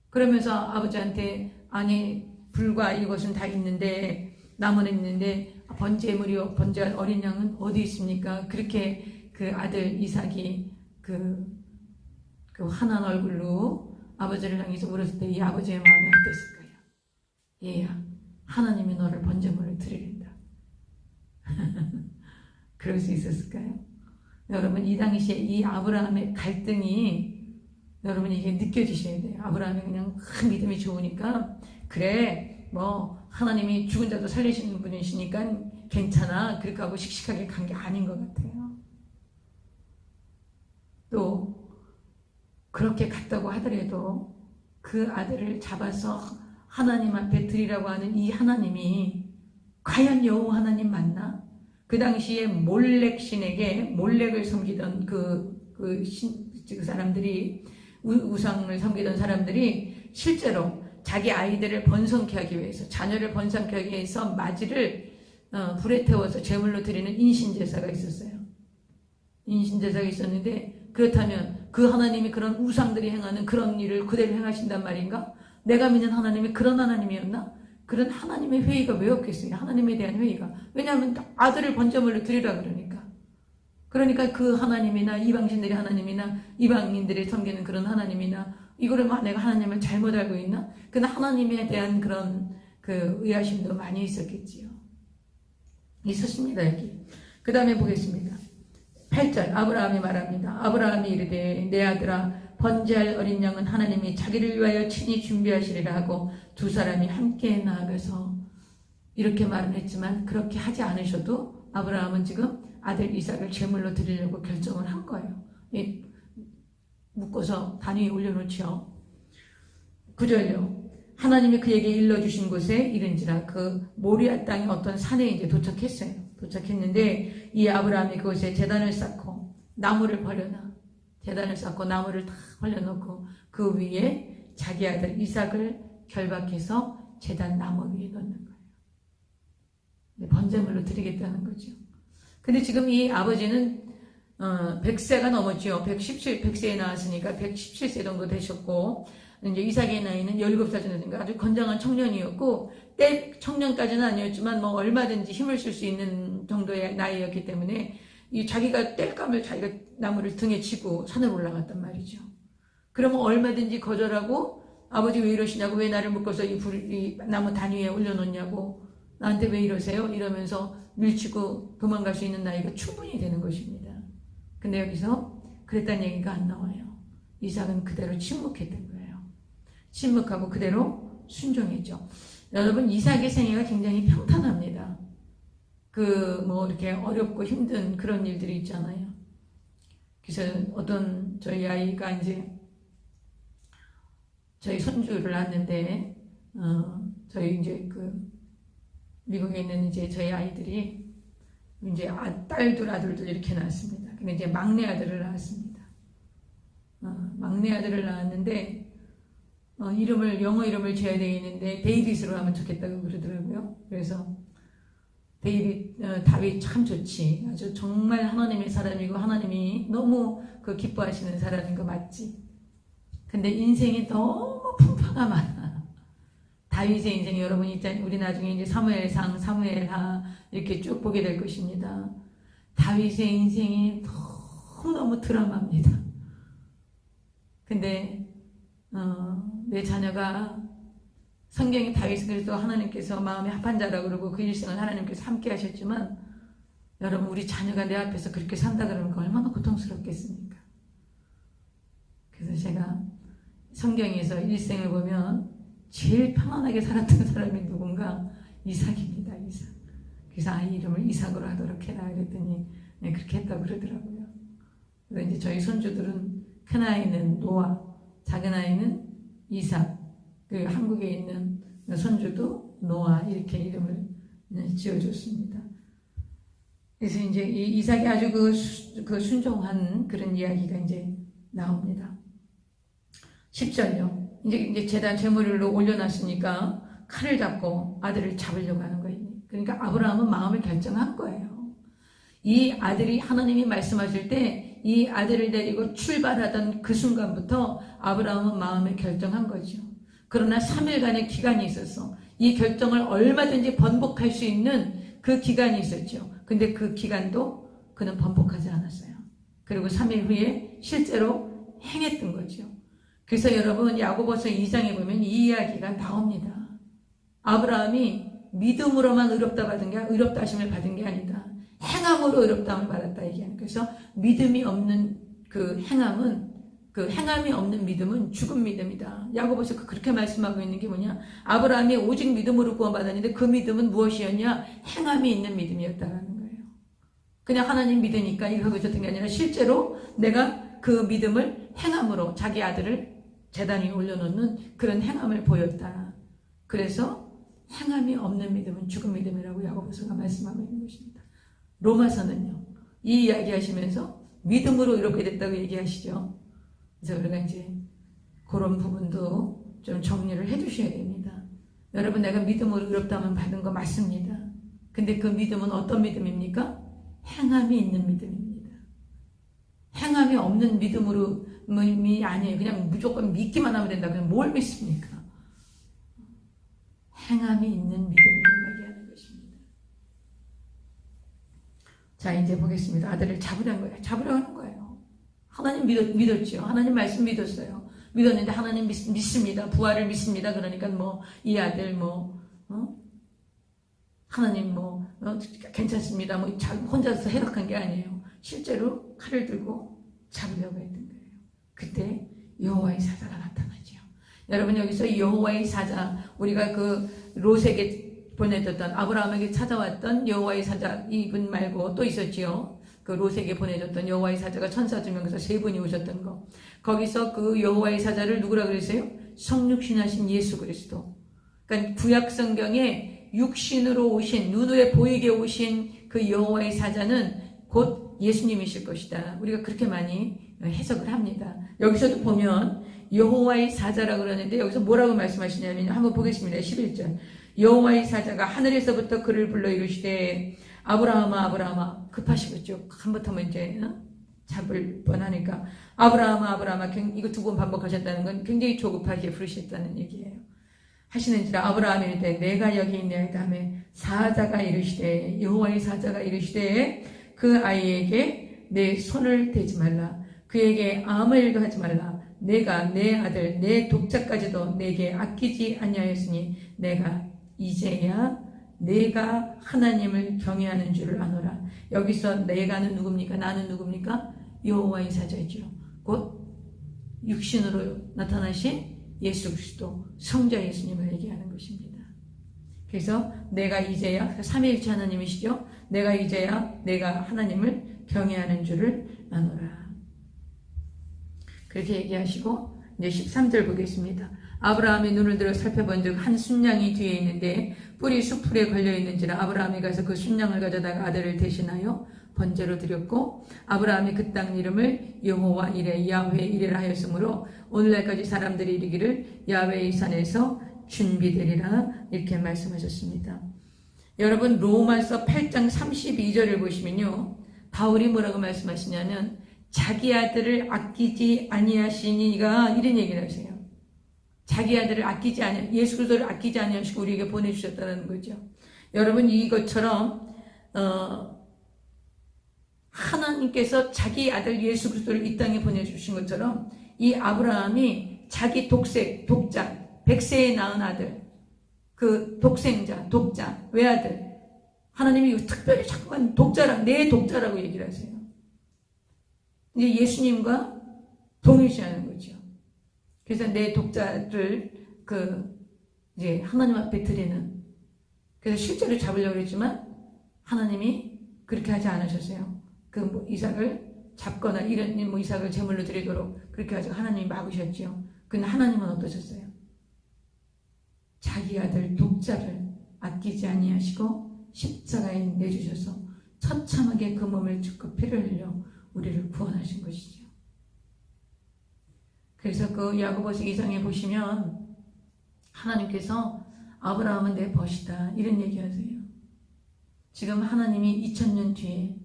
그러면서 아버지한테 아니 불과 이것은 다 있는데 나무는 있는데 번제물이요 번제할 어린 양은 어디 있습니까? 그렇게 그 아들 이삭이 그 환한 얼굴로 아버지를 향해서 물었을 때 이 아버지의 마음이 어땠을까요? 얘야 하나님이 너를 번제물을 드리린다. 그럴 수 있었을까요? 여러분 이 당시에 이 아브라함의 갈등이 여러분 이게 느껴지셔야 돼요. 아브라함이 그냥 큰 믿음이 좋으니까 그래 뭐 하나님이 죽은 자도 살리시는 분이시니까 괜찮아 그렇게 하고 씩씩하게 간 게 아닌 것 같아요. 또 그렇게 갔다고 하더라도 그 아들을 잡아서 하나님 앞에 드리라고 하는 이 하나님이 과연 여호와 하나님 맞나? 그 당시에 몰렉 신에게 몰렉을 섬기던 그 사람들이 우상을 섬기던 사람들이 실제로 자기 아이들을 번성케 하기 위해서 자녀를 번성케 하기 위해서 맞이를 불에 태워서 제물로 드리는 인신제사가 있었어요. 인신제사가 있었는데 그렇다면 그 하나님이 그런 우상들이 행하는 그런 일을 그대로 행하신단 말인가? 내가 믿는 하나님이 그런 하나님이었나? 그런 하나님의 회의가 왜 없겠어요? 하나님에 대한 회의가. 왜냐하면 아들을 번제물로 드리라 그러니까. 그러니까 그 하나님이나 이방신들의 하나님이나 이방인들이 섬기는 그런 하나님이나 이거를 내가 하나님을 잘못 알고 있나? 그러나 하나님에 대한 그런 그 의아심도 많이 있었겠지요. 있었습니다, 여기. 그 다음에 보겠습니다. 8절 아브라함이 말합니다. 아브라함이 이르되 내 아들아 번제할 어린 양은 하나님이 자기를 위하여 친히 준비하시리라 하고 두 사람이 함께 나아가서 이렇게 말은 했지만 그렇게 하지 않으셔도 아브라함은 지금 아들 이삭을 제물로 드리려고 결정을 한 거예요. 묶어서 단 위에 올려놓죠. 9절요. 하나님이 그에게 일러주신 곳에 이른지라 그 모리아 땅의 어떤 산에 이제 도착했어요. 도착했는데 이 아브라함이 그곳에 제단을 쌓고 나무를 버려놔. 제단을 쌓고 나무를 다 벌려놓고 그 위에 자기 아들 이삭을 결박해서 제단 나무 위에 넣는 거예요. 번제물로 드리겠다는 거죠. 근데 지금 이 아버지는 100세가 넘었죠. 117, 100세에 나왔으니까 117세 정도 되셨고 이제 이삭의 나이는 17살 정도인가 아주 건장한 청년이었고 때 청년까지는 아니었지만 뭐 얼마든지 힘을 쓸 수 있는 정도의 나이였기 때문에 이 자기가 땔감을 자기가 나무를 등에 지고 산을 올라갔단 말이죠. 그러면 얼마든지 거절하고 아버지 왜 이러시냐고, 왜 나를 묶어서 이 나무 단 위에 올려놓냐고, 나한테 왜 이러세요? 이러면서 밀치고 도망갈 수 있는 나이가 충분히 되는 것입니다. 근데 여기서 그랬다는 얘기가 안 나와요. 이삭은 그대로 침묵했던 거예요. 침묵하고 그대로 순종했죠. 여러분, 이삭의 생애가 굉장히 평탄합니다. 뭐 이렇게 어렵고 힘든 그런 일들이 있잖아요. 그래서 어떤 저희 아이가 이제 저희 손주를 낳았는데, 저희 이제 미국에 있는 이제 저희 아이들이 이제 딸들, 아들들 이렇게 낳았습니다. 근데 이제 막내 아들을 낳았습니다. 막내 아들을 낳았는데, 영어 이름을 지어야 되겠는데, 데이빗으로 하면 좋겠다고 그러더라고요. 그래서, 다윗 참 좋지. 아주 정말 하나님의 사람이고, 하나님이 너무 기뻐하시는 사람인 거 맞지. 근데 인생이 너무 풍파가 많아. 다윗의 인생이 여러분 우리 나중에 이제 사무엘상, 사무엘하 이렇게 쭉 보게 될 것입니다. 다윗의 인생이 너무 드라마입니다. 근데 내 자녀가 성경에 다윗은 그래도 하나님께서 마음에 합한 자라고 그러고 그 일생을 하나님께서 함께 하셨지만 여러분 우리 자녀가 내 앞에서 그렇게 산다 그러면 얼마나 고통스럽겠습니까? 그래서 제가 성경에서 일생을 보면 제일 편안하게 살았던 사람이 누군가? 이삭입니다. 이삭. 그래서 아이 이름을 이삭으로 하도록 해라 그랬더니 그렇게 했다고 그러더라고요. 그래서 이제 저희 손주들은 큰 아이는 노아, 작은 아이는 이삭, 그 한국에 있는 손주도 노아 이렇게 이름을 지어줬습니다. 그래서 이제 이 이삭이 아주 그 순종한 그런 이야기가 이제 나옵니다. 10절요. 이제 제단 제물로 올려놨으니까 칼을 잡고 아들을 잡으려고 하는 거예요. 그러니까 아브라함은 마음을 결정한 거예요. 이 아들이 하나님이 말씀하실 때 이 아들을 데리고 출발하던 그 순간부터 아브라함은 마음을 결정한 거죠. 그러나 3일간의 기간이 있었어. 이 결정을 얼마든지 번복할 수 있는 그 기간이 있었죠. 근데 그 기간도 그는 번복하지 않았어요. 그리고 3일 후에 실제로 행했던 거죠. 그래서 여러분 야고보서 2장에 보면 이 이야기가 나옵니다. 아브라함이 믿음으로만 의롭다 하심을 받은 게 아니다. 행함으로 의롭다함을 받았다 얘기하는. 그래서 믿음이 없는 행함이 없는 믿음은 죽은 믿음이다. 야고보서 그렇게 말씀하고 있는 게 뭐냐? 아브라함이 오직 믿음으로 구원받았는데 그 믿음은 무엇이었냐? 행함이 있는 믿음이었다라는 거예요. 그냥 하나님 믿으니까 이거 하고 있었던 게 아니라 실제로 내가 그 믿음을 행함으로 자기 아들을 제단 위에 올려놓는 그런 행함을 보였다. 그래서 행함이 없는 믿음은 죽은 믿음이라고 야고보서가 말씀하고 있는 것입니다. 로마서는요, 이 이야기 하시면서 믿음으로 이렇게 됐다고 얘기하시죠. 그래서 우리가 이제 그런 부분도 좀 정리를 해주셔야 됩니다. 여러분, 내가 믿음으로 의롭다함을 받은 거 맞습니다. 근데 그 믿음은 어떤 믿음입니까? 행함이 있는 믿음입니다. 행함이 없는 믿음이 아니에요. 그냥 무조건 믿기만 하면 된다. 그럼 뭘 믿습니까? 행함이 있는 믿음이라고 얘기하는 것입니다. 자, 이제 보겠습니다. 아들을 잡으려 하는 거예요. 하나님 믿었죠. 하나님 말씀 믿었어요. 믿었는데 하나님 믿습니다. 부활을 믿습니다. 그러니까 이 아들 하나님 괜찮습니다. 혼자서 해석한 게 아니에요. 실제로 칼을 들고 잡으려고 했던 거예요. 그때 여호와의 사자가 나타나죠. 여러분, 여기서 여호와의 사자, 우리가 롯에게 보내줬던, 아브라함에게 찾아왔던 여호와의 사자 이분 말고 또 있었지요. 그 롯에게 보내줬던 여호와의 사자가 천사 2명에서 3분이 오셨던 거. 거기서 그 여호와의 사자를 누구라 그랬어요? 성육신하신 예수 그리스도. 그러니까 구약 성경에 육신으로 오신, 눈에 보이게 오신 그 여호와의 사자는 곧 예수님이실 것이다. 우리가 그렇게 많이 해석을 합니다. 여기서도 보면 여호와의 사자라고 그러는데 여기서 뭐라고 말씀하시냐면 한번 보겠습니다. 11절. 여호와의 사자가 하늘에서부터 그를 불러 이르시되 아브라함아 아브라함아. 급하시겠죠. 한부터면 이제 잡을 뻔하니까 아브라함아 이거 두 번 반복하셨다는 건 굉장히 조급하게 부르셨다는 얘기예요. 하시는지라 아브라함이 이르되 내가 여기 있나이다 하며 사자가 이르시되 여호와의 사자가 이르시되 그 아이에게 내 손을 대지 말라 그에게 아무 일도 하지 말라 내가 내 아들 내 독자까지도 내게 아끼지 아니하였으니 내가 이제야 내가 하나님을 경외하는 줄을 아노라. 여기서 내가는 누굽니까? 나는 누굽니까? 여호와의 사자이죠. 곧 육신으로 나타나신 예수 그리스도 성자 예수님을 얘기하는 것입니다. 그래서 내가 이제야 삼위일체 하나님이시죠. 내가 이제야 내가 하나님을 경외하는 줄을 아노라. 그렇게 얘기하시고 이제 13절 보겠습니다. 아브라함이 눈을 들어 살펴본즉 한 순양이 뒤에 있는데 뿔이 숲풀에 걸려있는지라 아브라함이 가서 그 순양을 가져다가 아들을 대신하여 번제로 드렸고 아브라함이 그 땅 이름을 여호와 이레 야훼 이레라 하였으므로 오늘날까지 사람들이 이르기를 야훼의 산에서 준비되리라 이렇게 말씀하셨습니다. 여러분 로마서 8장 32절을 보시면요 바울이 뭐라고 말씀하시냐면 자기 아들을 아끼지 아니하시니가 이런 얘기를 하세요. 자기 아들을 아끼지 아니 예수 그리스도를 아끼지 아니하시고 우리에게 보내주셨다는 거죠. 여러분 이것처럼 하나님께서 자기 아들 예수 그리스도를 이 땅에 보내주신 것처럼 이 아브라함이 자기 독자 100세에 낳은 아들 그 독생자 독자 외아들 하나님이 특별히 자꾸만 독자라 내 독자라고 얘기를 하세요. 이제 예수님과 동일시하는 거죠. 그래서 내 독자를 이제 하나님 앞에 드리는 그래서 실제로 잡으려고 했지만 하나님이 그렇게 하지 않으셨어요. 이삭을 잡거나 이런 이삭을 제물로 드리도록 그렇게 하죠. 하나님이 막으셨죠. 근데 하나님은 어떠셨어요? 자기 아들 독자를 아끼지 아니하시고 십자가에 내주셔서 처참하게 그 몸을 죽고 피를 흘려 우리를 구원하신 것이죠. 그래서 그 야고보서 2장에 보시면 하나님께서 아브라함은 내 벗이다 이런 얘기하세요. 지금 하나님이 2000년 뒤에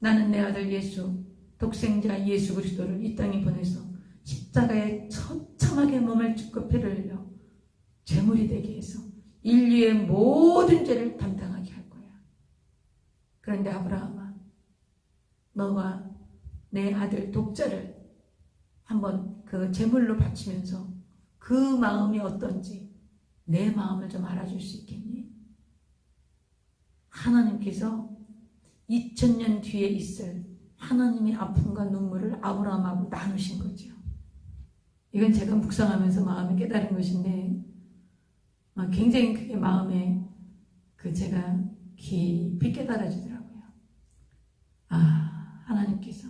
나는 내 아들 예수 독생자 예수 그리스도를 이 땅에 보내서 십자가에 처참하게 몸을 죽고 피를 흘려 제물이 되게 해서 인류의 모든 죄를 담당하게 할 거야. 그런데 아브라함아 너가 내 아들 독자를 한번 그 제물로 바치면서 그 마음이 어떤지 내 마음을 좀 알아줄 수 있겠니? 하나님께서 2000년 뒤에 있을 하나님의 아픔과 눈물을 아브라함하고 나누신 거죠. 이건 제가 묵상하면서 마음에 깨달은 것인데 굉장히 그게 마음에 제가 깊이 깨달아지더라고요. 하나님께서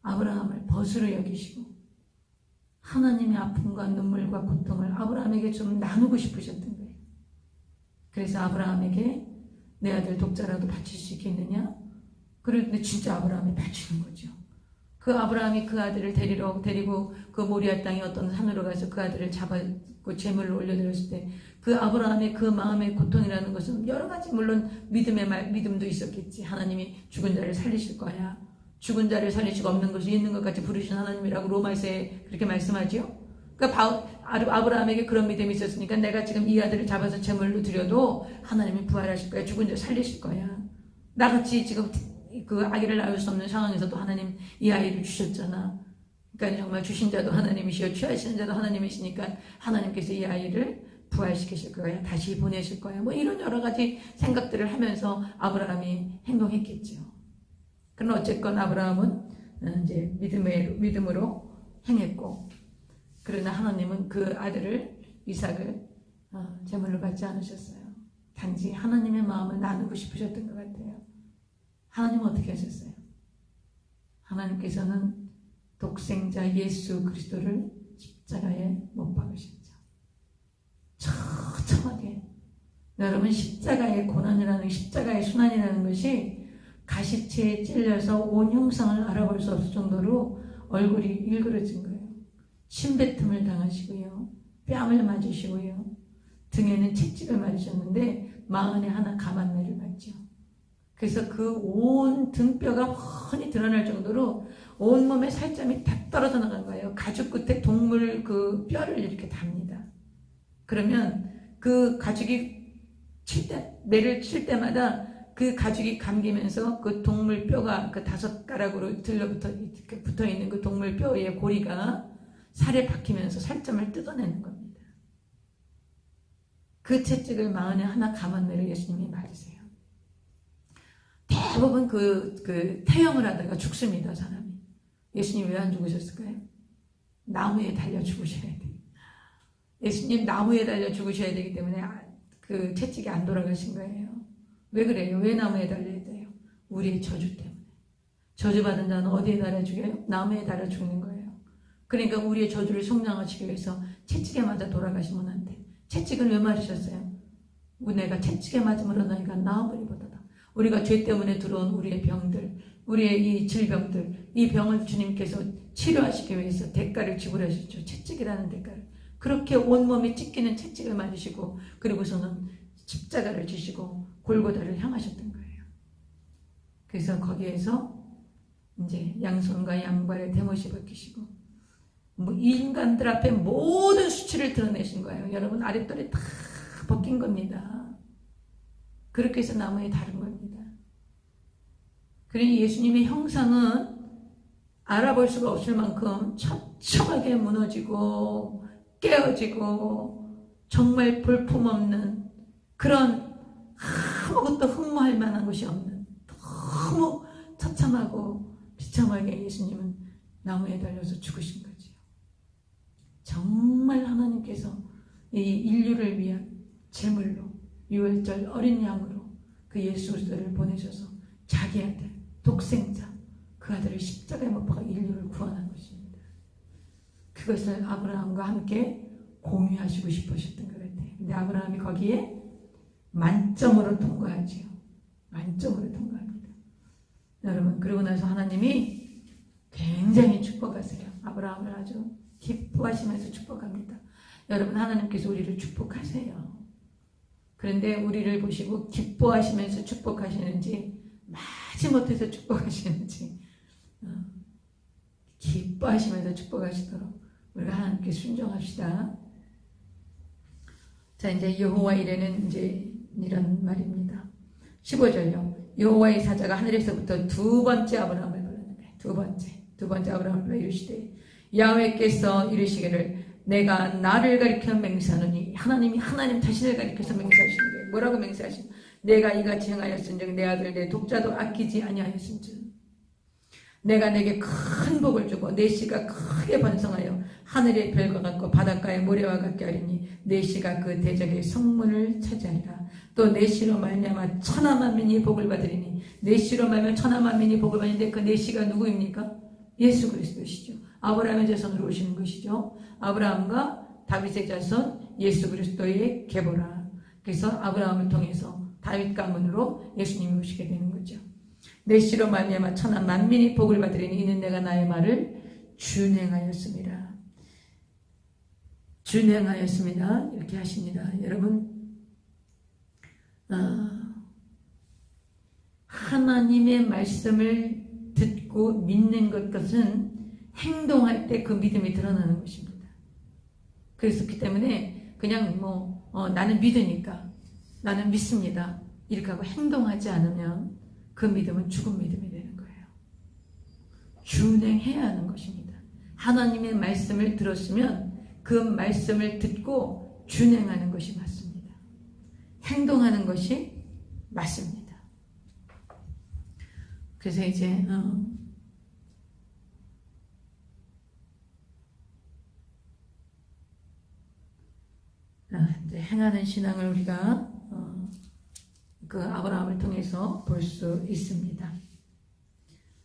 아브라함을 벗으로 여기시고 하나님의 아픔과 눈물과 고통을 아브라함에게 좀 나누고 싶으셨던 거예요. 그래서 아브라함에게 내 아들 독자라도 바칠 수 있겠느냐? 그런데 진짜 아브라함이 바치는 거죠. 그 아브라함이 그 아들을 데리고 그 모리아 땅에 어떤 산으로 가서 그 아들을 잡고 제물로 올려드렸을 때 그 아브라함의 그 마음의 고통이라는 것은 여러 가지 물론 믿음도 있었겠지. 하나님이 죽은 자를 살리실 거야. 죽은 자를 살리시고 없는 것을 있는 것 같이 부르신 하나님이라고 로마서에 그렇게 말씀하죠. 그러니까 아브라함에게 그런 믿음이 있었으니까 내가 지금 이 아들을 잡아서 제물로 드려도 하나님이 부활하실 거야. 죽은 자 살리실 거야. 나같이 지금 그 아기를 낳을 수 없는 상황에서도 하나님 이 아이를 주셨잖아. 그러니까 정말 주신 자도 하나님이시요 취하시는 자도 하나님이시니까 하나님께서 이 아이를 부활시키실 거야. 다시 보내실 거야. 이런 여러 가지 생각들을 하면서 아브라함이 행동했겠죠. 그러나 어쨌건 아브라함은 이제 믿음으로 행했고, 그러나 하나님은 그 아들을 이삭을 제물로 받지 않으셨어요. 단지 하나님의 마음을 나누고 싶으셨던 것 같아요. 하나님은 어떻게 하셨어요? 하나님께서는 독생자 예수 그리스도를 십자가에 못 박으셨죠. 처참하게. 여러분 십자가의 고난이라는 십자가의 순환이라는 것이 가시체에 찔려서 온 형상을 알아볼 수 없을 정도로 얼굴이 일그러진 거예요. 침뱉음을 당하시고요. 뺨을 맞으시고요. 등에는 채찍을 맞으셨는데 마흔에 하나 감한매를 받죠. 그래서 그 온 등뼈가 훤히 드러날 정도로 온몸에 살점이 다 떨어져 나간 거예요. 가죽 끝에 동물 그 뼈를 이렇게 답니다. 그러면 그 가죽이 매를 칠 때마다 그 가죽이 감기면서 그 동물 뼈가 그 5가락으로 붙어 있는 그 동물 뼈의 고리가 살에 박히면서 살점을 뜯어내는 겁니다. 그 채찍을 마흔에 하나 감았네를 예수님이 맞으세요. 대부분 그 태형을 하다가 죽습니다, 사람이. 예수님 왜 안 죽으셨을까요? 나무에 달려 죽으셔야 돼요. 예수님 나무에 달려 죽으셔야 되기 때문에 그 채찍이 안 돌아가신 거예요. 왜 그래요? 왜 나무에 달려야 돼요? 우리의 저주 때문에. 저주받은 자는 어디에 달려 죽여요? 나무에 달려 죽는 거예요. 그러니까 우리의 저주를 속량하시기 위해서 채찍에 맞아 돌아가시면 안 돼. 채찍을 왜 맞으셨어요? 내가 채찍에 맞음으로 너희가 나음을 입었다. 우리가 죄 때문에 들어온 우리의 병들, 우리의 이 질병들, 이 병을 주님께서 치료하시기 위해서 대가를 지불하셨죠. 채찍이라는 대가를. 그렇게 온몸이 찢기는 채찍을 맞으시고 그리고서는 십자가를 지시고 골고다를 향하셨던 거예요. 그래서 거기에서 이제 양손과 양발에 대못이 벗기시고 인간들 앞에 모든 수치를 드러내신 거예요. 여러분 아랫돌이 다 벗긴 겁니다. 그렇게 해서 나무에 다른 겁니다. 그러니 예수님의 형상은 알아볼 수가 없을 만큼 촘촘하게 무너지고 깨어지고 정말 볼품없는 그런 아무것도 흠모할 만한 것이 없는 너무 처참하고 비참하게 예수님은 나무에 달려서 죽으신 거지요. 정말 하나님께서 이 인류를 위한 제물로 유월절 어린 양으로 그 예수 그리스도를 보내셔서 자기 아들 독생자 그 아들을 십자가에 못 박아 인류를 구원한 것입니다. 그것을 아브라함과 함께 공유하시고 싶으셨던 것 같아요. 근데 아브라함이 거기에 만점으로 통과하지요. 만점으로 통과합니다. 여러분 그러고 나서 하나님이 굉장히 축복하세요. 아브라함을 아주 기뻐하시면서 축복합니다. 여러분 하나님께서 우리를 축복하세요. 그런데 우리를 보시고 기뻐하시면서 축복하시는지 마지못해서 축복하시는지 기뻐하시면서 축복하시도록 우리가 하나님께 순종합시다. 자 이제 여호와 이레는 이제 이런 말입니다. 15절요. 여호와의 사자가 하늘에서부터 두 번째 아브라함을 불렀는데 두 번째 아브라함을 불러 이르시되 야훼께서 이르시기를 내가 나를 가리켜 맹세하노니 하나님 자신을 가리켜서 맹세하시는 거예요. 뭐라고 맹세하시는? 내가 이같이 행하였은즉 내 아들 내 독자도 아끼지 아니하였은즉 내가 내게 큰 복을 주고 내 씨가 크게 번성하여 하늘의 별과 같고 바닷가의 모래와 같게 하리니 내 씨가 그 대적의 성문을 차지하리라. 또 내 씨로 말미암아 천하 만민이 복을 받으리니 내 씨로 말미암아 천하 만민이 복을 받는데 그 내 씨가 누구입니까? 예수 그리스도시죠. 아브라함의 자손으로 오시는 것이죠. 아브라함과 다윗의 자손 예수 그리스도의 계보라. 그래서 아브라함을 통해서 다윗 가문으로 예수님이 오시게 되는 거죠. 내 씨로 말미암아 천하 만민이 복을 받으리니 이는 내가 나의 말을 준행하였습니다. 준행하였습니다. 이렇게 하십니다. 여러분 하나님의 말씀을 듣고 믿는 것은 행동할 때 그 믿음이 드러나는 것입니다. 그렇기 때문에 그냥 나는 믿으니까 나는 믿습니다 이렇게 하고 행동하지 않으면 그 믿음은 죽은 믿음이 되는 거예요. 준행해야 하는 것입니다. 하나님의 말씀을 들었으면 그 말씀을 듣고 준행하는 것이 맞습니다. 행동하는 것이 맞습니다. 그래서 이제 이제 행하는 신앙을 우리가 그 아브라함을 통해서 볼 수 있습니다.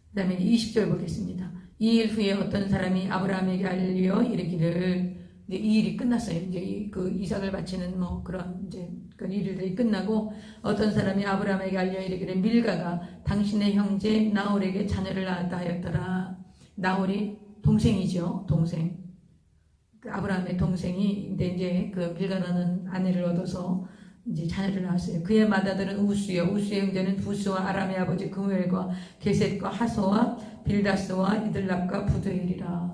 그 다음에 20절 보겠습니다. 이 일 후에 어떤 사람이 아브라함에게 알려 이르기를 이제 이 일이 끝났어요. 이제 그 이삭을 바치는 그런 이제 그 일들이 끝나고 어떤 사람이 아브라함에게 알려 이르기를 밀가가 당신의 형제 나홀에게 자녀를 낳았다 하였더라. 나홀이 동생이죠. 동생. 그 아브라함의 동생이 이제 그 밀가라는 아내를 얻어서 이제 자녀를 낳았어요. 그의 맏아들은 우스요. 우스의 형제는 부스와 아람의 아버지 그무엘과 게셋과 하소와 빌다스와 이들랍과 부두엘이라.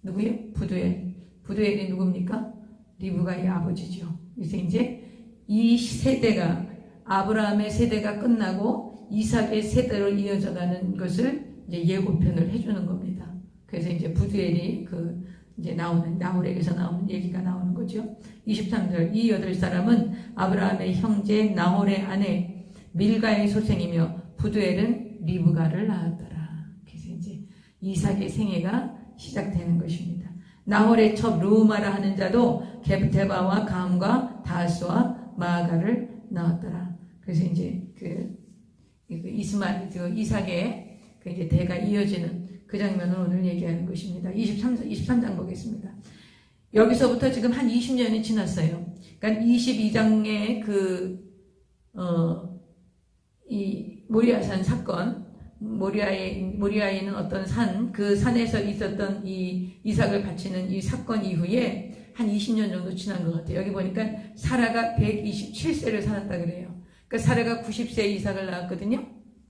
누구예요? 부두엘. 부두엘이 누굽니까? 리브가의 아버지죠. 그래서 이제 이 세대가 아브라함의 세대가 끝나고 이삭의 세대로 이어져가는 것을 이제 예고편을 해주는 겁니다. 그래서 이제 부두엘이 이제 나홀에게서 나오는 얘기가 나오는 거죠. 23절 이 8사람은 아브라함의 형제 나홀의 아내 밀가의 소생이며 부두엘은 리브가를 낳았더라. 그래서 이제 이삭의 생애가 시작되는 것입니다. 나홀의 첩 르우마라 하는 자도 게브테바와 감과 다스와 마아가를 낳았더라. 그래서 이제 이삭의 이제 대가 이어지는 그 장면을 오늘 얘기하는 것입니다. 23장 보겠습니다. 여기서부터 지금 한 20년이 지났어요. 그러니까 22장의 이 모리아산 사건, 모리아에 있는 어떤 그 산에서 있었던 이 이삭을 바치는 이 사건 이후에 한 20년 정도 지난 것 같아요. 여기 보니까 사라가 127세를 살았다 그래요. 그러니까 사라가 90세에 이삭을 낳았거든요.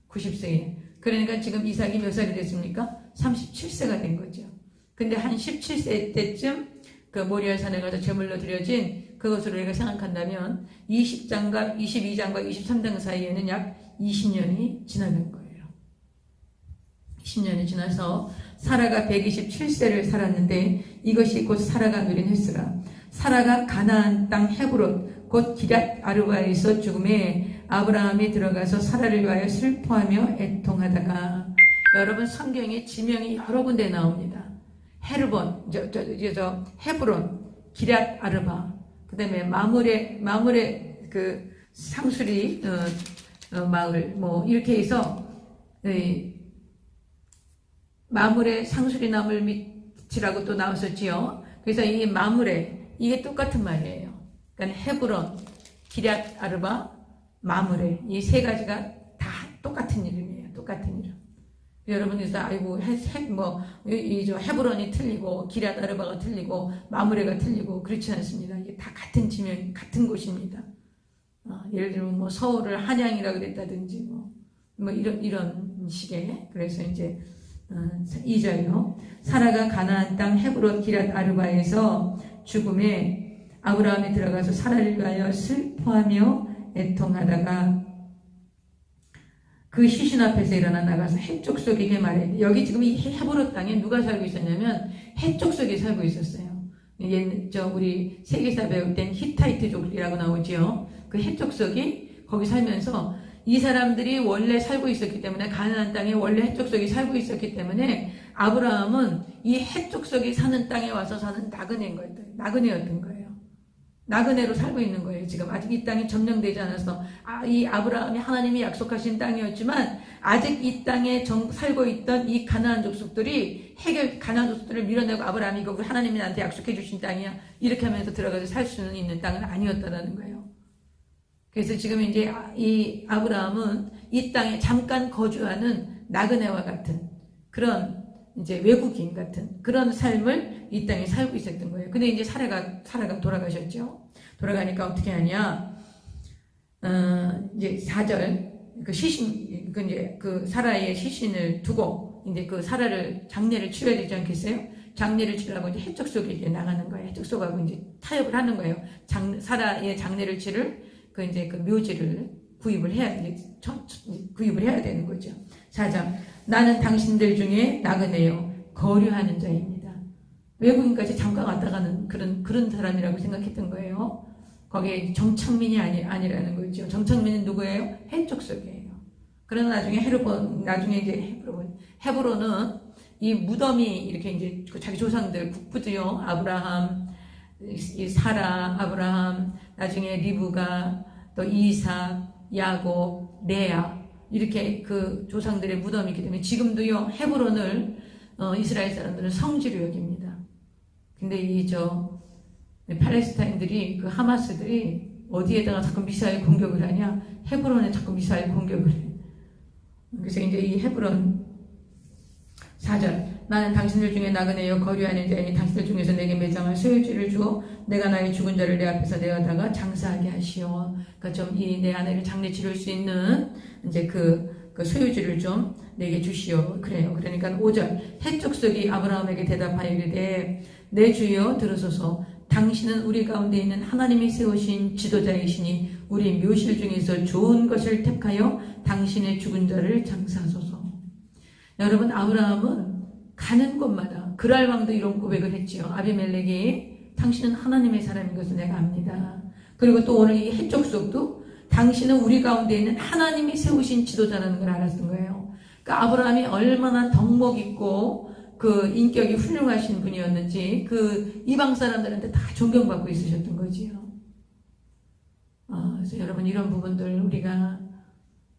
90세에. 그러니까 지금 이삭이 몇 살이 됐습니까? 37세가 된 거죠. 근데 한 17세 때쯤 그 모리아 산에 가서 제물로 드려진 그것으로 우리가 생각한다면 20장과 22장과 23장 사이에는 약 20년이 지나는 거예요. 20년이 지나서 사라가 127세를 살았는데 이것이 곧 사라가 누린 횟수라. 사라가 가나안 땅 헤브론 곧 기럇 아르바에서 죽음에 아브라함이 들어가서 사라를 위하여 슬퍼하며 애통하다가 여러분 성경에 지명이 여러 군데 나옵니다. 헤르본, 헤브론, 기럇 아르바, 그 다음에 마물의 그 상수리 마을 뭐 이렇게 해서 마물의 상수리 나물 밑이라고 또 나왔었지요. 그래서 이 마물에 이게 똑같은 말이에요. 그러니까 헤브론, 기럇 아르바, 마물에 이 세 가지가 다 똑같은 이름이에요. 똑같은 이름. 여러분께서 아이고 헤브론이 틀리고 기럇 아르바가 틀리고 마물에가 틀리고 그렇지 않습니다. 이게 다 같은 지명, 같은 곳입니다. 예를 들면 뭐 서울을 한양이라고 그랬다든지 뭐 이런 식의. 그래서 이제 2절요. 사라가 가나안 땅 헤브론 기럇 아르바에서 죽음에 아브라함이 들어가서 사라를 위하여 슬퍼하며 애통하다가 그 시신 앞에서 일어나 나가서 해쪽 속에게 말해. 여기 지금 이 헤브론 땅에 누가 살고 있었냐면 해쪽 속에 살고 있었어요. 우리 세계사 배울 땐 히타이트족이라고 나오지요. 그 해쪽 속이 거기 살면서 이 사람들이 원래 살고 있었기 때문에 가나안 땅에 원래 해쪽 속이 살고 있었기 때문에 아브라함은 이 해쪽 속이 사는 땅에 와서 사는 나그네였던 거예요. 나그네로 살고 있는 거예요. 지금 아직 이 땅이 점령되지 않아서 이 아브라함이 하나님이 약속하신 땅이었지만 아직 이 땅에 살고 있던 이 가나안 족속들이 가나안 족속들을 밀어내고 아브라함이 거기 하나님이 나한테 약속해 주신 땅이야 이렇게 하면서 들어가서 살 수는 있는 땅은 아니었다라는 거예요. 그래서 지금 이제 이 아브라함은 이 땅에 잠깐 거주하는 나그네와 같은 그런 이제 외국인 같은 그런 삶을 이 땅에 살고 있었던 거예요. 근데 이제 사라가 돌아가셨죠. 돌아가니까 어떻게 하냐? 이제 4절 그 사라의 시신을 두고 이제 그 사라를 장례를 치러야 되지 않겠어요? 장례를 치르라고 이제 해적 속에 이제 나가는 거예요. 해적 속하고 이제 타협을 하는 거예요. 사라의 장례를 치를 그 묘지를 구입을 해야 되는 거죠. 4장 나는 당신들 중에 나그네요 거류하는 자입니다. 외국인까지 잠깐 왔다 가는 그런 사람이라고 생각했던 거예요. 거기에 정착민이 아니라는 거죠. 정착민은 누구예요? 해쪽 속이에요. 그러나 나중에 헤브론은 이 무덤이 이렇게 이제 자기 조상들 국부도요. 아브라함, 사라, 아브라함, 나중에 리브가, 또 이삭, 야곱, 레아 이렇게 그 조상들의 무덤이 있기 때문에 지금도요 헤브론을 이스라엘 사람들은 성지로 여깁니다. 근데 팔레스타인들이 그 하마스들이 어디에다가 자꾸 미사일 공격을 하냐? 헤브론에 자꾸 미사일 공격을 해. 그래서 이제 이 헤브론 4절 나는 당신들 중에 나그네여 거류하는 자이니 당신들 중에서 내게 매장할 소유지를 주어 내가 나의 죽은 자를 내 앞에서 내어다가 장사하게 하시오. 그러니까 좀 이 내 아내를 장례 치를 수 있는 이제 그 소유지를 좀 내게 주시오. 그래요. 그러니까 5절 해족속이 아브라함에게 대답하여 이르되 내 주여 들으소서. 당신은 우리 가운데 있는 하나님이 세우신 지도자이시니 우리 묘실 중에서 좋은 것을 택하여 당신의 죽은 자를 장사하소서. 여러분, 아브라함은 가는 곳마다 그랄 왕도 이런 고백을 했지요. 아비멜렉이 당신은 하나님의 사람인 것을 내가 압니다. 그리고 또 오늘 이 해족속도 당신은 우리 가운데 있는 하나님이 세우신 지도자라는 걸 알았던 거예요. 그러니까 아브라함이 얼마나 덕목 있고 그 인격이 훌륭하신 분이었는지 그 이방 사람들한테 다 존경받고 있으셨던 거지요. 그래서 여러분, 이런 부분들 우리가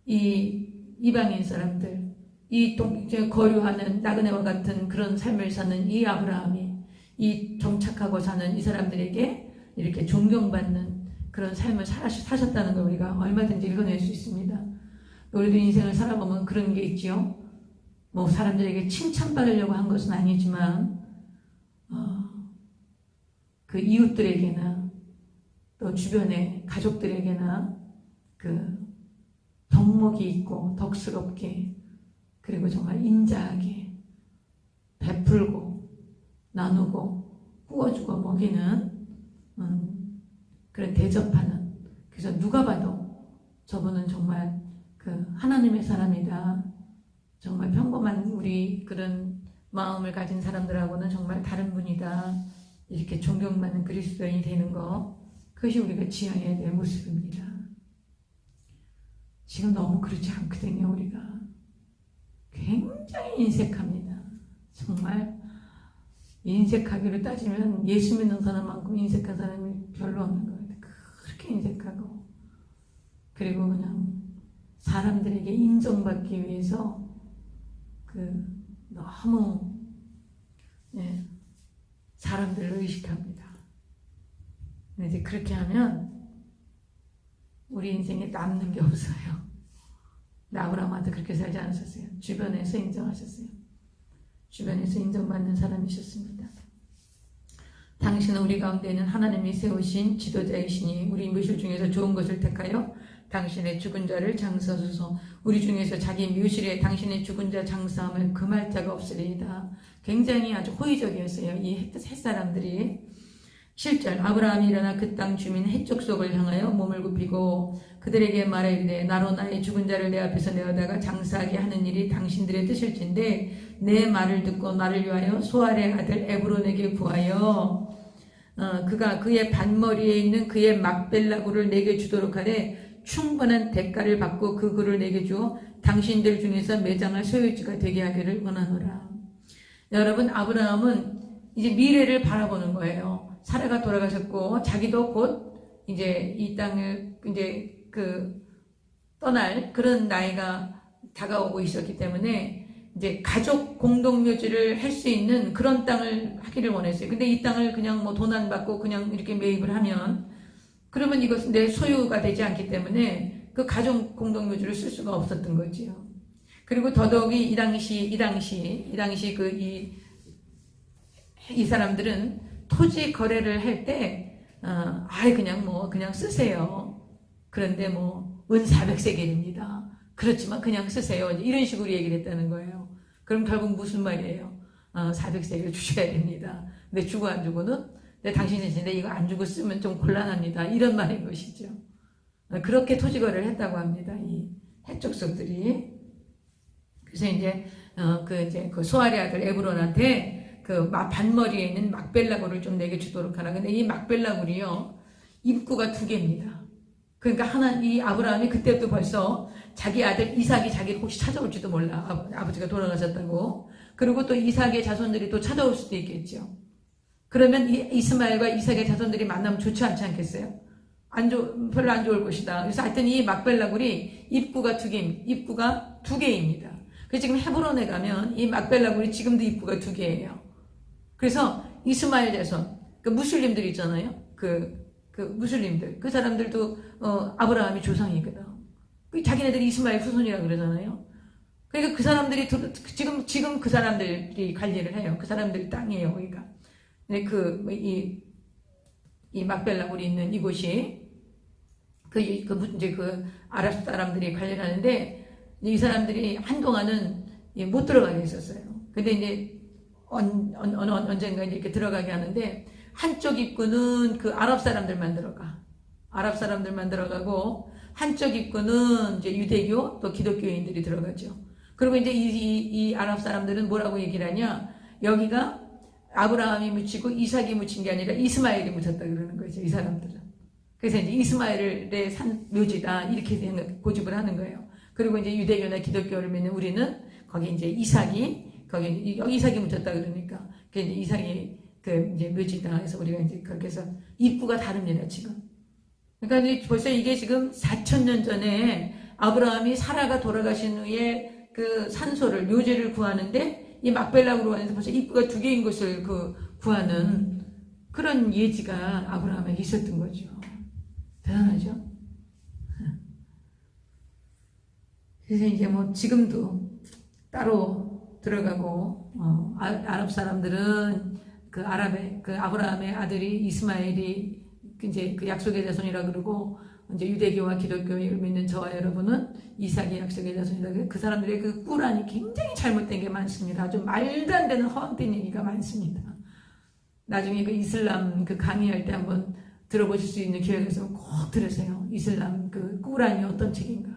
이 이방인 사람들, 이 거류하는 나그네와 같은 그런 삶을 사는 이 아브라함이 이 정착하고 사는 이 사람들에게 이렇게 존경받는 그런 삶을 사셨다는 걸 우리가 얼마든지 읽어낼 수 있습니다. 우리도 인생을 살아보면 그런 게 있지요. 뭐 사람들에게 칭찬받으려고 한 것은 아니지만 그 이웃들에게나 또 주변의 가족들에게나 그 덕목이 있고 덕스럽게 그리고 정말 인자하게 베풀고 나누고 구워주고 먹이는 그런 대접하는, 그래서 누가 봐도 저분은 정말 그 하나님의 사람이다. 정말 평범한 우리 그런 마음을 가진 사람들하고는 정말 다른 분이다. 이렇게 존경받는 그리스도인이 되는 거, 그것이 우리가 지향해야 될 모습입니다. 지금 너무 그렇지 않거든요. 우리가 굉장히 인색합니다. 정말 인색하기로 따지면 예수 믿는 사람만큼 인색한 사람이 별로 없는 거예요. 그렇게 인색하고, 그리고 그냥 사람들에게 인정받기 위해서 너무 사람들을 의식합니다. 근데 이제 그렇게 하면 우리 인생에 남는 게 없어요. 아브라함한테 그렇게 살지 않으셨어요. 주변에서 인정하셨어요. 주변에서 인정받는 사람이셨습니다. 당신은 우리 가운데 있는 하나님이 세우신 지도자이시니 우리 묘실 중에서 좋은 것을 택하여 당신의 죽은 자를 장사하소서. 우리 중에서 자기 묘실에 당신의 죽은 자 장사함을 금할 자가 없으리이다. 굉장히 아주 호의적이었어요. 이 햇사람들이. 7절 아브라함이 일어나 그 땅 주민 해족속을 향하여 몸을 굽히고 그들에게 말하이르되 나로 나의 죽은 자를 내 앞에서 내어다가 장사하게 하는 일이 당신들의 뜻일진데 내 말을 듣고 나를 위하여 소알의 아들 에브론에게 구하여 그가 그의 반머리에 있는 그의 막벨라굴을 내게 주도록 하되 충분한 대가를 받고 그 굴을 내게 주어 당신들 중에서 매장할 소유지가 되게 하기를 원하노라. 여러분, 아브라함은 이제 미래를 바라보는 거예요. 사라가 돌아가셨고 자기도 곧 이제 이 땅을 이제 떠날 그런 나이가 다가오고 있었기 때문에 이제 가족 공동묘지를 할 수 있는 그런 땅을 하기를 원했어요. 근데 이 땅을 그냥 뭐 돈 안 받고 그냥 이렇게 매입을 하면 그러면 이것은 내 소유가 되지 않기 때문에 그 가족 공동묘지를 쓸 수가 없었던 거지요. 그리고 더더욱이 이 당시 이 사람들은 토지 거래를 할 때 그냥 쓰세요. 그런데 은 400세겔입니다. 그렇지만 그냥 쓰세요. 이런 식으로 얘기를 했다는 거예요. 그럼 결국 무슨 말이에요? 400세겔 주셔야 됩니다. 근데 주고 안 주고는 당신이 계신데 이거 안 주고 쓰면 좀 곤란합니다. 이런 말인 것이죠. 그렇게 토지 거래를 했다고 합니다. 이 해족속들이. 그래서 이제 그 소알의 아들 에브론한테 반머리에 있는 막벨라굴을 좀 내게 주도록 하라. 근데 이 막벨라굴이요, 입구가 2개입니다. 그러니까 이 아브라함이 그때부터 벌써 자기 아들 이삭이 자기를 혹시 찾아올지도 몰라. 아버지가 돌아가셨다고. 그리고 또 이삭의 자손들이 또 찾아올 수도 있겠죠. 그러면 이스마엘과 이삭의 자손들이 만나면 좋지 않지 않겠어요? 별로 안 좋을 것이다. 그래서 하여튼 이 막벨라굴이 입구가 2개입니다. 그래서 지금 헤브론에 가면 이 막벨라굴이 지금도 입구가 2개예요. 그래서 이스마엘 자손, 무슬림들 있잖아요. 무슬림들. 그 사람들도, 아브라함이 조상이거든. 자기네들이 이스마엘 후손이라고 그러잖아요. 그러니까 그 사람들이 지금 그 사람들이 관리를 해요. 그 사람들 땅이에요, 거기가. 근데 이 막벨라굴이 있는 이곳이 이제 그 아랍 사람들이 관리를 하는데 이 사람들이 한동안은 못 들어가게 했었어요. 근데 이제 언젠가 이제 이렇게 들어가게 하는데 한쪽 입구는 그 아랍 사람들만 들어가. 아랍 사람들만 들어가고 한쪽 입구는 이제 유대교 또 기독교인들이 들어가죠. 그리고 이제 이 아랍 사람들은 뭐라고 얘기를 하냐? 여기가 아브라함이 묻히고 이삭이 묻힌 게 아니라 이스마엘이 묻혔다 그러는 거죠. 이 사람들은. 그래서 이제 이스마엘의 산 묘지다 이렇게 고집을 하는 거예요. 그리고 이제 유대교나 기독교를 믿는 우리는 거기 이제 여기 이삭이 묻혔다 그러니까 그 이제 이삭이 그 이제 묘지다 해서 우리가 이제 그렇게 해서 입구가 다릅니다 지금. 그러니까 이제 벌써 이게 지금 4,000년 전에 아브라함이 사라가 돌아가신 후에 그 산소를 묘지를 구하는데 이 막벨락으로 가면서 벌써 입구가 2개인 것을 구하는 그런 예지가 아브라함에게 있었던 거죠. 대단하죠. 그래서 이제 뭐 지금도 따로 들어가고 아랍 사람들은 그 아브라함의 아들이 이스마엘이 이제 그 약속의 자손이라 그러고 이제 유대교와 기독교를 믿는 저와 여러분은 이삭의 약속의 자손이다. 그 사람들의 그 꾸란이 굉장히 잘못된 게 많습니다. 아주 말도 안 되는 허황된 얘기가 많습니다. 나중에 그 이슬람 그 강의할 때 한번 들어보실 수 있는 기회가 있으면 꼭 들으세요. 이슬람 그 꾸란이 어떤 책인가.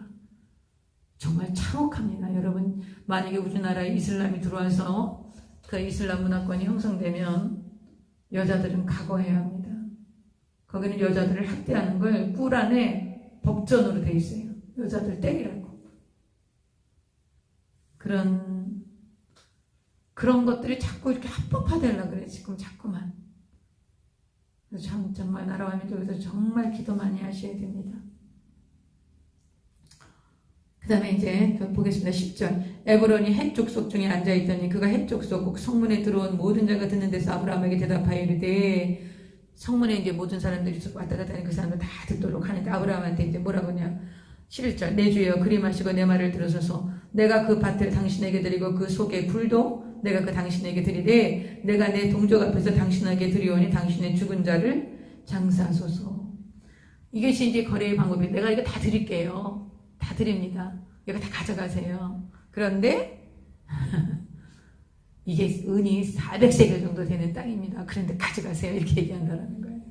정말 참혹합니다. 여러분 만약에 우리나라에 이슬람이 들어와서 그 이슬람 문화권이 형성되면 여자들은 각오해야 합니다. 거기는 여자들을 학대하는 걸 꾸란에 법전으로 돼 있어요. 여자들 때리라고. 그런 것들이 자꾸 이렇게 합법화되려고 그래 지금 자꾸만. 정말 나라와 민족에서 정말 기도 많이 하셔야 됩니다. 그 다음에 이제 보겠습니다. 10절. 에브론이 헷 족속 중에 앉아있더니 그가 헷 족속 곧 성문에 들어온 모든 자가 듣는 데서 아브라함에게 대답하여 이르되 성문에 이제 모든 사람들이 왔다 갔다 하는 그 사람들 다 듣도록 하는데 아브라함한테 이제 뭐라고 하냐. 11절. 내 주여 그리 마시고 내 말을 들으소서. 내가 그 밭을 당신에게 드리고 그 속에 불도 내가 그 당신에게 드리되 내가 내 동족 앞에서 당신에게 드리오니 당신의 죽은 자를 장사하소서. 이것이 이제 거래의 방법이에요. 내가 이거 다 드릴게요. 다 드립니다. 이거 다 가져가세요. 그런데 이게 은이 400세겔 정도 되는 땅입니다. 그런데 가져가세요. 이렇게 얘기한다는 거예요.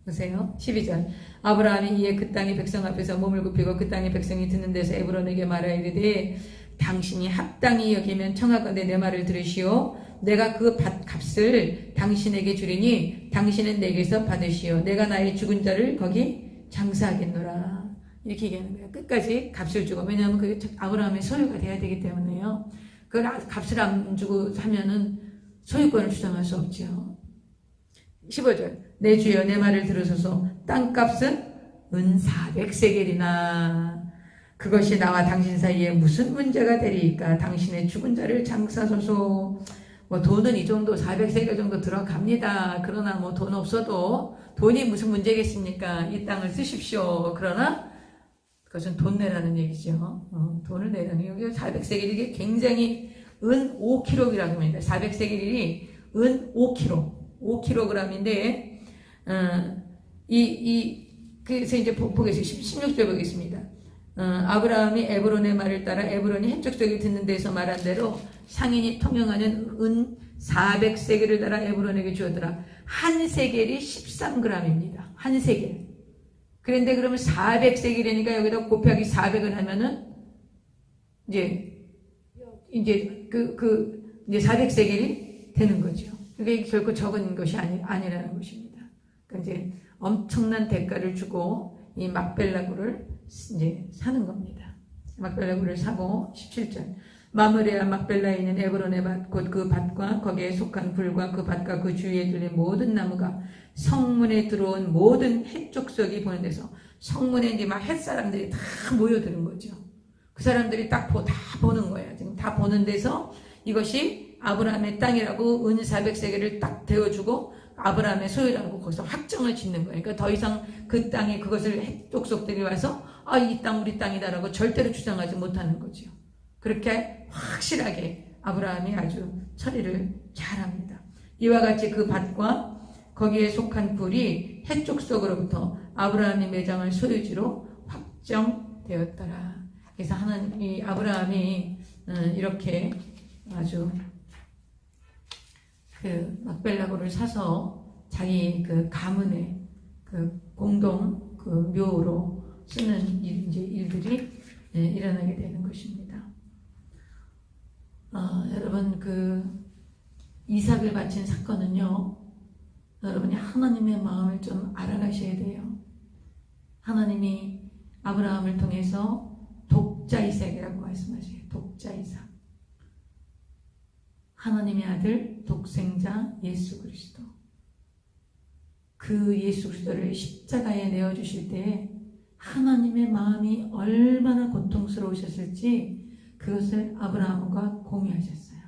보세요. 12절. 아브라함이 이에 그 땅의 백성 앞에서 몸을 굽히고 그 땅의 백성이 듣는 데서 에브론에게 말하이르되 당신이 합당히 여기면 청하건대 내 말을 들으시오. 내가 그 밭 값을 당신에게 주리니 당신은 내게서 받으시오. 내가 나의 죽은 자를 거기 장사하겠노라. 이렇게 얘기하는 거예요. 끝까지 값을 주고. 왜냐하면 그게 아브라함의 소유가 돼야 되기 때문에요. 그걸 값을 안 주고 사면은 소유권을 주장할 수 없죠. 15절. 내 주여 내 말을 들으소서. 땅값은 은 400세겔이나 그것이 나와 당신 사이에 무슨 문제가 되리까. 당신의 죽은 자를 장사소서. 뭐 돈은 이 정도 400세겔 정도 들어갑니다. 그러나 뭐 돈 없어도 돈이 무슨 문제겠습니까. 이 땅을 쓰십시오. 그러나 그것은 돈 내라는 얘기죠. 돈을 내라는 얘기. 400세겔 이게 굉장히 은 5kg이라고 합니다. 400세겔이 은 5kg인데 그래서 이제 보겠습니다. 16절 보겠습니다. 아브라함이 에브론의 말을 따라 에브론이 헷족속이 듣는 데서 말한 대로 상인이 통용하는 은 400세겔을 따라 에브론에게 주었더라. 한 세겔이 13g입니다. 한 세겔. 그런데 그러면 400세겔이니까 여기다 곱하기 400을 하면은 이제 이제 400세겔이 되는 거죠. 그게 결코 적은 것이 아니라는 것입니다. 그러니까 이제 엄청난 대가를 주고 이 막벨라굴을 이제 사는 겁니다. 막벨라굴을 사고 17절. 마므레아 막벨라에 있는 에브론의 밭 곧 그 밭과 거기에 속한 불과 그 밭과 그 주위에 둘린 모든 나무가 성문에 들어온 모든 헷 족속이 보는 데서 성문에 이제 막 헷 사람들이 다 모여드는 거죠. 그 사람들이 다 보는 거예요. 지금 다 보는 데서 이것이 아브라함의 땅이라고 은 400세겔을 딱 대어주고 아브라함의 소유라고 거기서 확정을 짓는 거예요. 그러니까 더 이상 그 땅에 그것을 헷 족속들이 와서 이 땅 우리 땅이다라고 절대로 주장하지 못하는 거죠. 그렇게 확실하게 아브라함이 아주 처리를 잘합니다. 이와 같이 그 밭과 거기에 속한 굴이 해쪽 속으로부터 아브라함이 매장할 소유지로 확정되었더라. 그래서 하나님이 아브라함이 이렇게 아주 그 막벨라고를 사서 자기 그 가문의 그 공동 그 묘로 쓰는 일들이 일어나게 되는 것입니다. 여러분 그 이삭을 바친 사건은요, 여러분이 하나님의 마음을 좀 알아가셔야 돼요. 하나님이 아브라함을 통해서 독자 이삭이라고 말씀하셔요. 독자 이삭. 하나님의 아들 독생자 예수 그리스도. 그 예수 그리스도를 십자가에 내어주실 때에 하나님의 마음이 얼마나 고통스러우셨을지 그것을 아브라함과 공유하셨어요.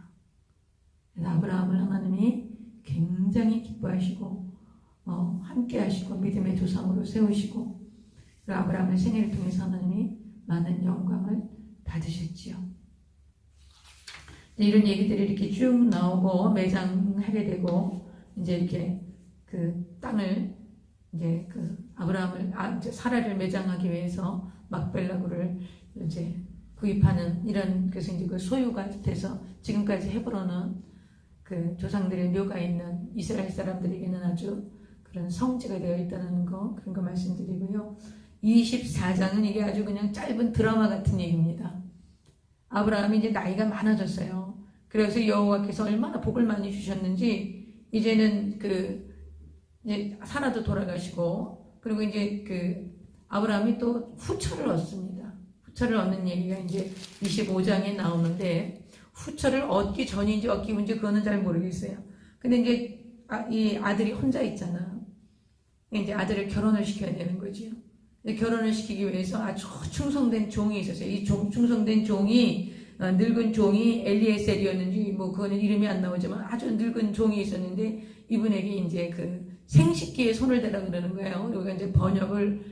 그래서 아브라함을 하나님이 굉장히 기뻐하시고 함께 하시고 믿음의 조상으로 세우시고 그 아브라함의 생애를 통해서 하나님이 많은 영광을 받으셨지요. 이런 얘기들이 이렇게 쭉 나오고 매장하게 되고 이제 이렇게 그 땅을 이제 그 아브라함을 이제 사라를 매장하기 위해서 막벨라고를 이제 구입하는 이런 그래서 이제 그 소유가 돼서 지금까지 헤브론은 그 조상들의 묘가 있는 이스라엘 사람들에게는 아주 그런 성지가 되어 있다는 거 그런 거 말씀드리고요. 24장은 이게 아주 그냥 짧은 드라마 같은 얘기입니다. 아브라함이 이제 나이가 많아졌어요. 그래서 여호와께서 얼마나 복을 많이 주셨는지 이제는 이제 사라도 돌아가시고 그리고 이제 그 아브라함이 또 후처를 얻습니다. 후처를 얻는 얘기가 이제 25장에 나오는데 후처를 얻기 전인지 얻기 후인지 그거는 잘 모르겠어요. 근데 이제 이 아들이 혼자 있잖아. 이제 아들을 결혼을 시켜야 되는 거지요. 결혼을 시키기 위해서 아주 충성된 종이 있었어요. 이 충성된 종이 늙은 종이 엘리에셀이었는지 뭐 그거는 이름이 안 나오지만 아주 늙은 종이 있었는데 이분에게 이제 그 생식기에 손을 대라 그러는 거예요. 여기가 이제 번역을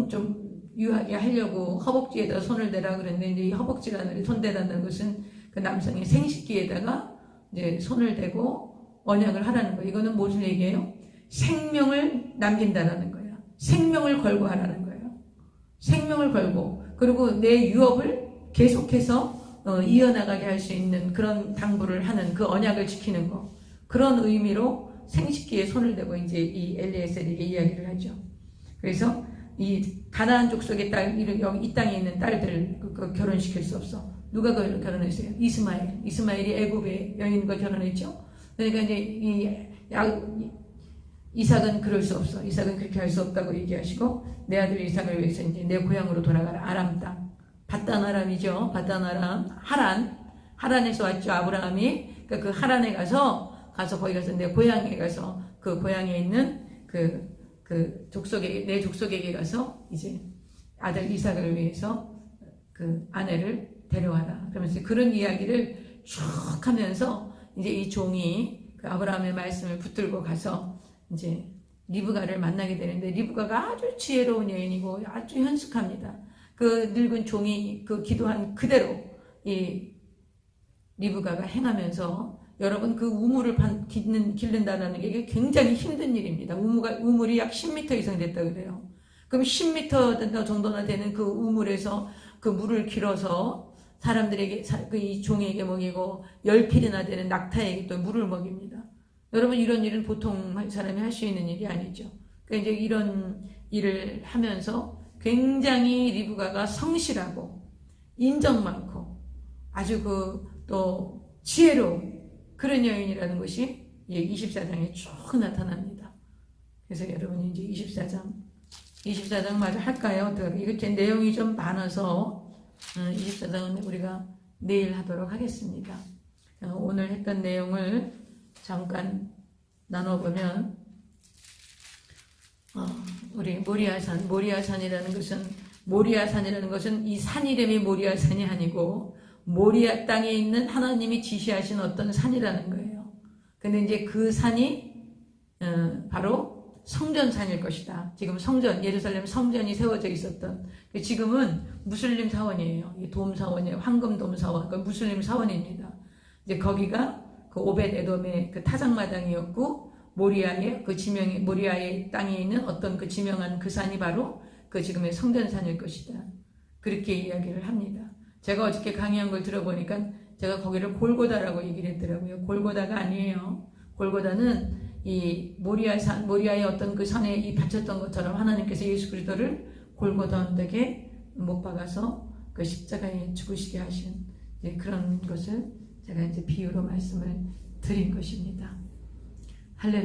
좀 유하게 하려고 허벅지에다 손을 대라 그랬는데 이제 이 허벅지라는 손 대라는 것은 그 남성의 생식기에다가 이제 손을 대고 언약을 하라는 거예요. 이거는 무슨 얘기예요? 생명을 남긴다라는 거예요. 생명을 걸고 하라는 거예요. 생명을 걸고 그리고 내 유업을 계속해서 이어나가게 할 수 있는 그런 당부를 하는 그 언약을 지키는 거 그런 의미로 생식기에 손을 대고 이제 이 엘리에셀에게 이야기를 하죠. 그래서 이 가나안 족속의 딸 이 땅에 있는 딸들 결혼시킬 수 없어. 누가 결혼했어요? 이스마엘이 애굽의 여인과 결혼했죠. 그러니까 이제 이삭은 그럴 수 없어. 이삭은 그렇게 할 수 없다고 얘기하시고 내 아들 이삭을 위해서 이제 내 고향으로 돌아가라. 아람 땅. 바단 아람이죠. 바단 아람. 하란에서 왔죠. 아브라함이. 그러니까 그 하란에 가서 거기 가서 내 고향에 가서 그 고향에 있는 그 족속에게 내 족속에게 가서 이제 아들 이삭을 위해서 그 아내를 데려와라. 그러면서 그런 이야기를 쭉 하면서 이제 이 종이 그 아브라함의 말씀을 붙들고 가서 이제 리브가를 만나게 되는데 리브가가 아주 지혜로운 여인이고 아주 현숙합니다. 그 늙은 종이 그 기도한 그대로 이 리브가가 행하면서 여러분 그 우물을 기른다는 게 굉장히 힘든 일입니다. 우물이 약 10m 이상 됐다 그래요. 그럼 10m 정도나 되는 그 우물에서 그 물을 길어서 사람들에게 이 종에게 먹이고 10필이나 되는 낙타에게 또 물을 먹입니다. 여러분 이런 일은 보통 사람이 할 수 있는 일이 아니죠. 그러니까 이제 이런 일을 하면서 굉장히 리브가가 성실하고 인정 많고 아주 또 지혜로운 그런 여인이라는 것이 24장에 쭉 나타납니다. 그래서 여러분이 이제 24장 마저 할까요? 이거 제 내용이 좀 많아서 24장은 우리가 내일 하도록 하겠습니다. 오늘 했던 내용을 잠깐 나눠보면 우리 모리아산이라는 것은 이 산 이름이 모리아산이 아니고 모리아 땅에 있는 하나님이 지시하신 어떤 산이라는 거예요. 근데 이제 그 산이 바로 성전산일 것이다. 지금 성전, 예루살렘 성전이 세워져 있었던, 지금은 무슬림 사원이에요. 돔 사원이에요. 황금 돔 사원, 그 무슬림 사원입니다. 이제 거기가 그 오벳 에돔의 그 타작마당이었고, 모리아의 그 지명이, 모리아의 땅에 있는 어떤 그 지명한 그 산이 바로 그 지금의 성전산일 것이다. 그렇게 이야기를 합니다. 제가 어저께 강의한 걸 들어보니까 제가 거기를 골고다라고 얘기를 했더라고요. 골고다가 아니에요. 골고다는 이 모리아의 어떤 그 산에 이 바쳤던 것처럼 하나님께서 예수 그리스도를 골고다 언덕에 못 박아서 그 십자가에 죽으시게 하신 그런 것을 제가 이제 비유로 말씀을 드린 것입니다. 할렐루야.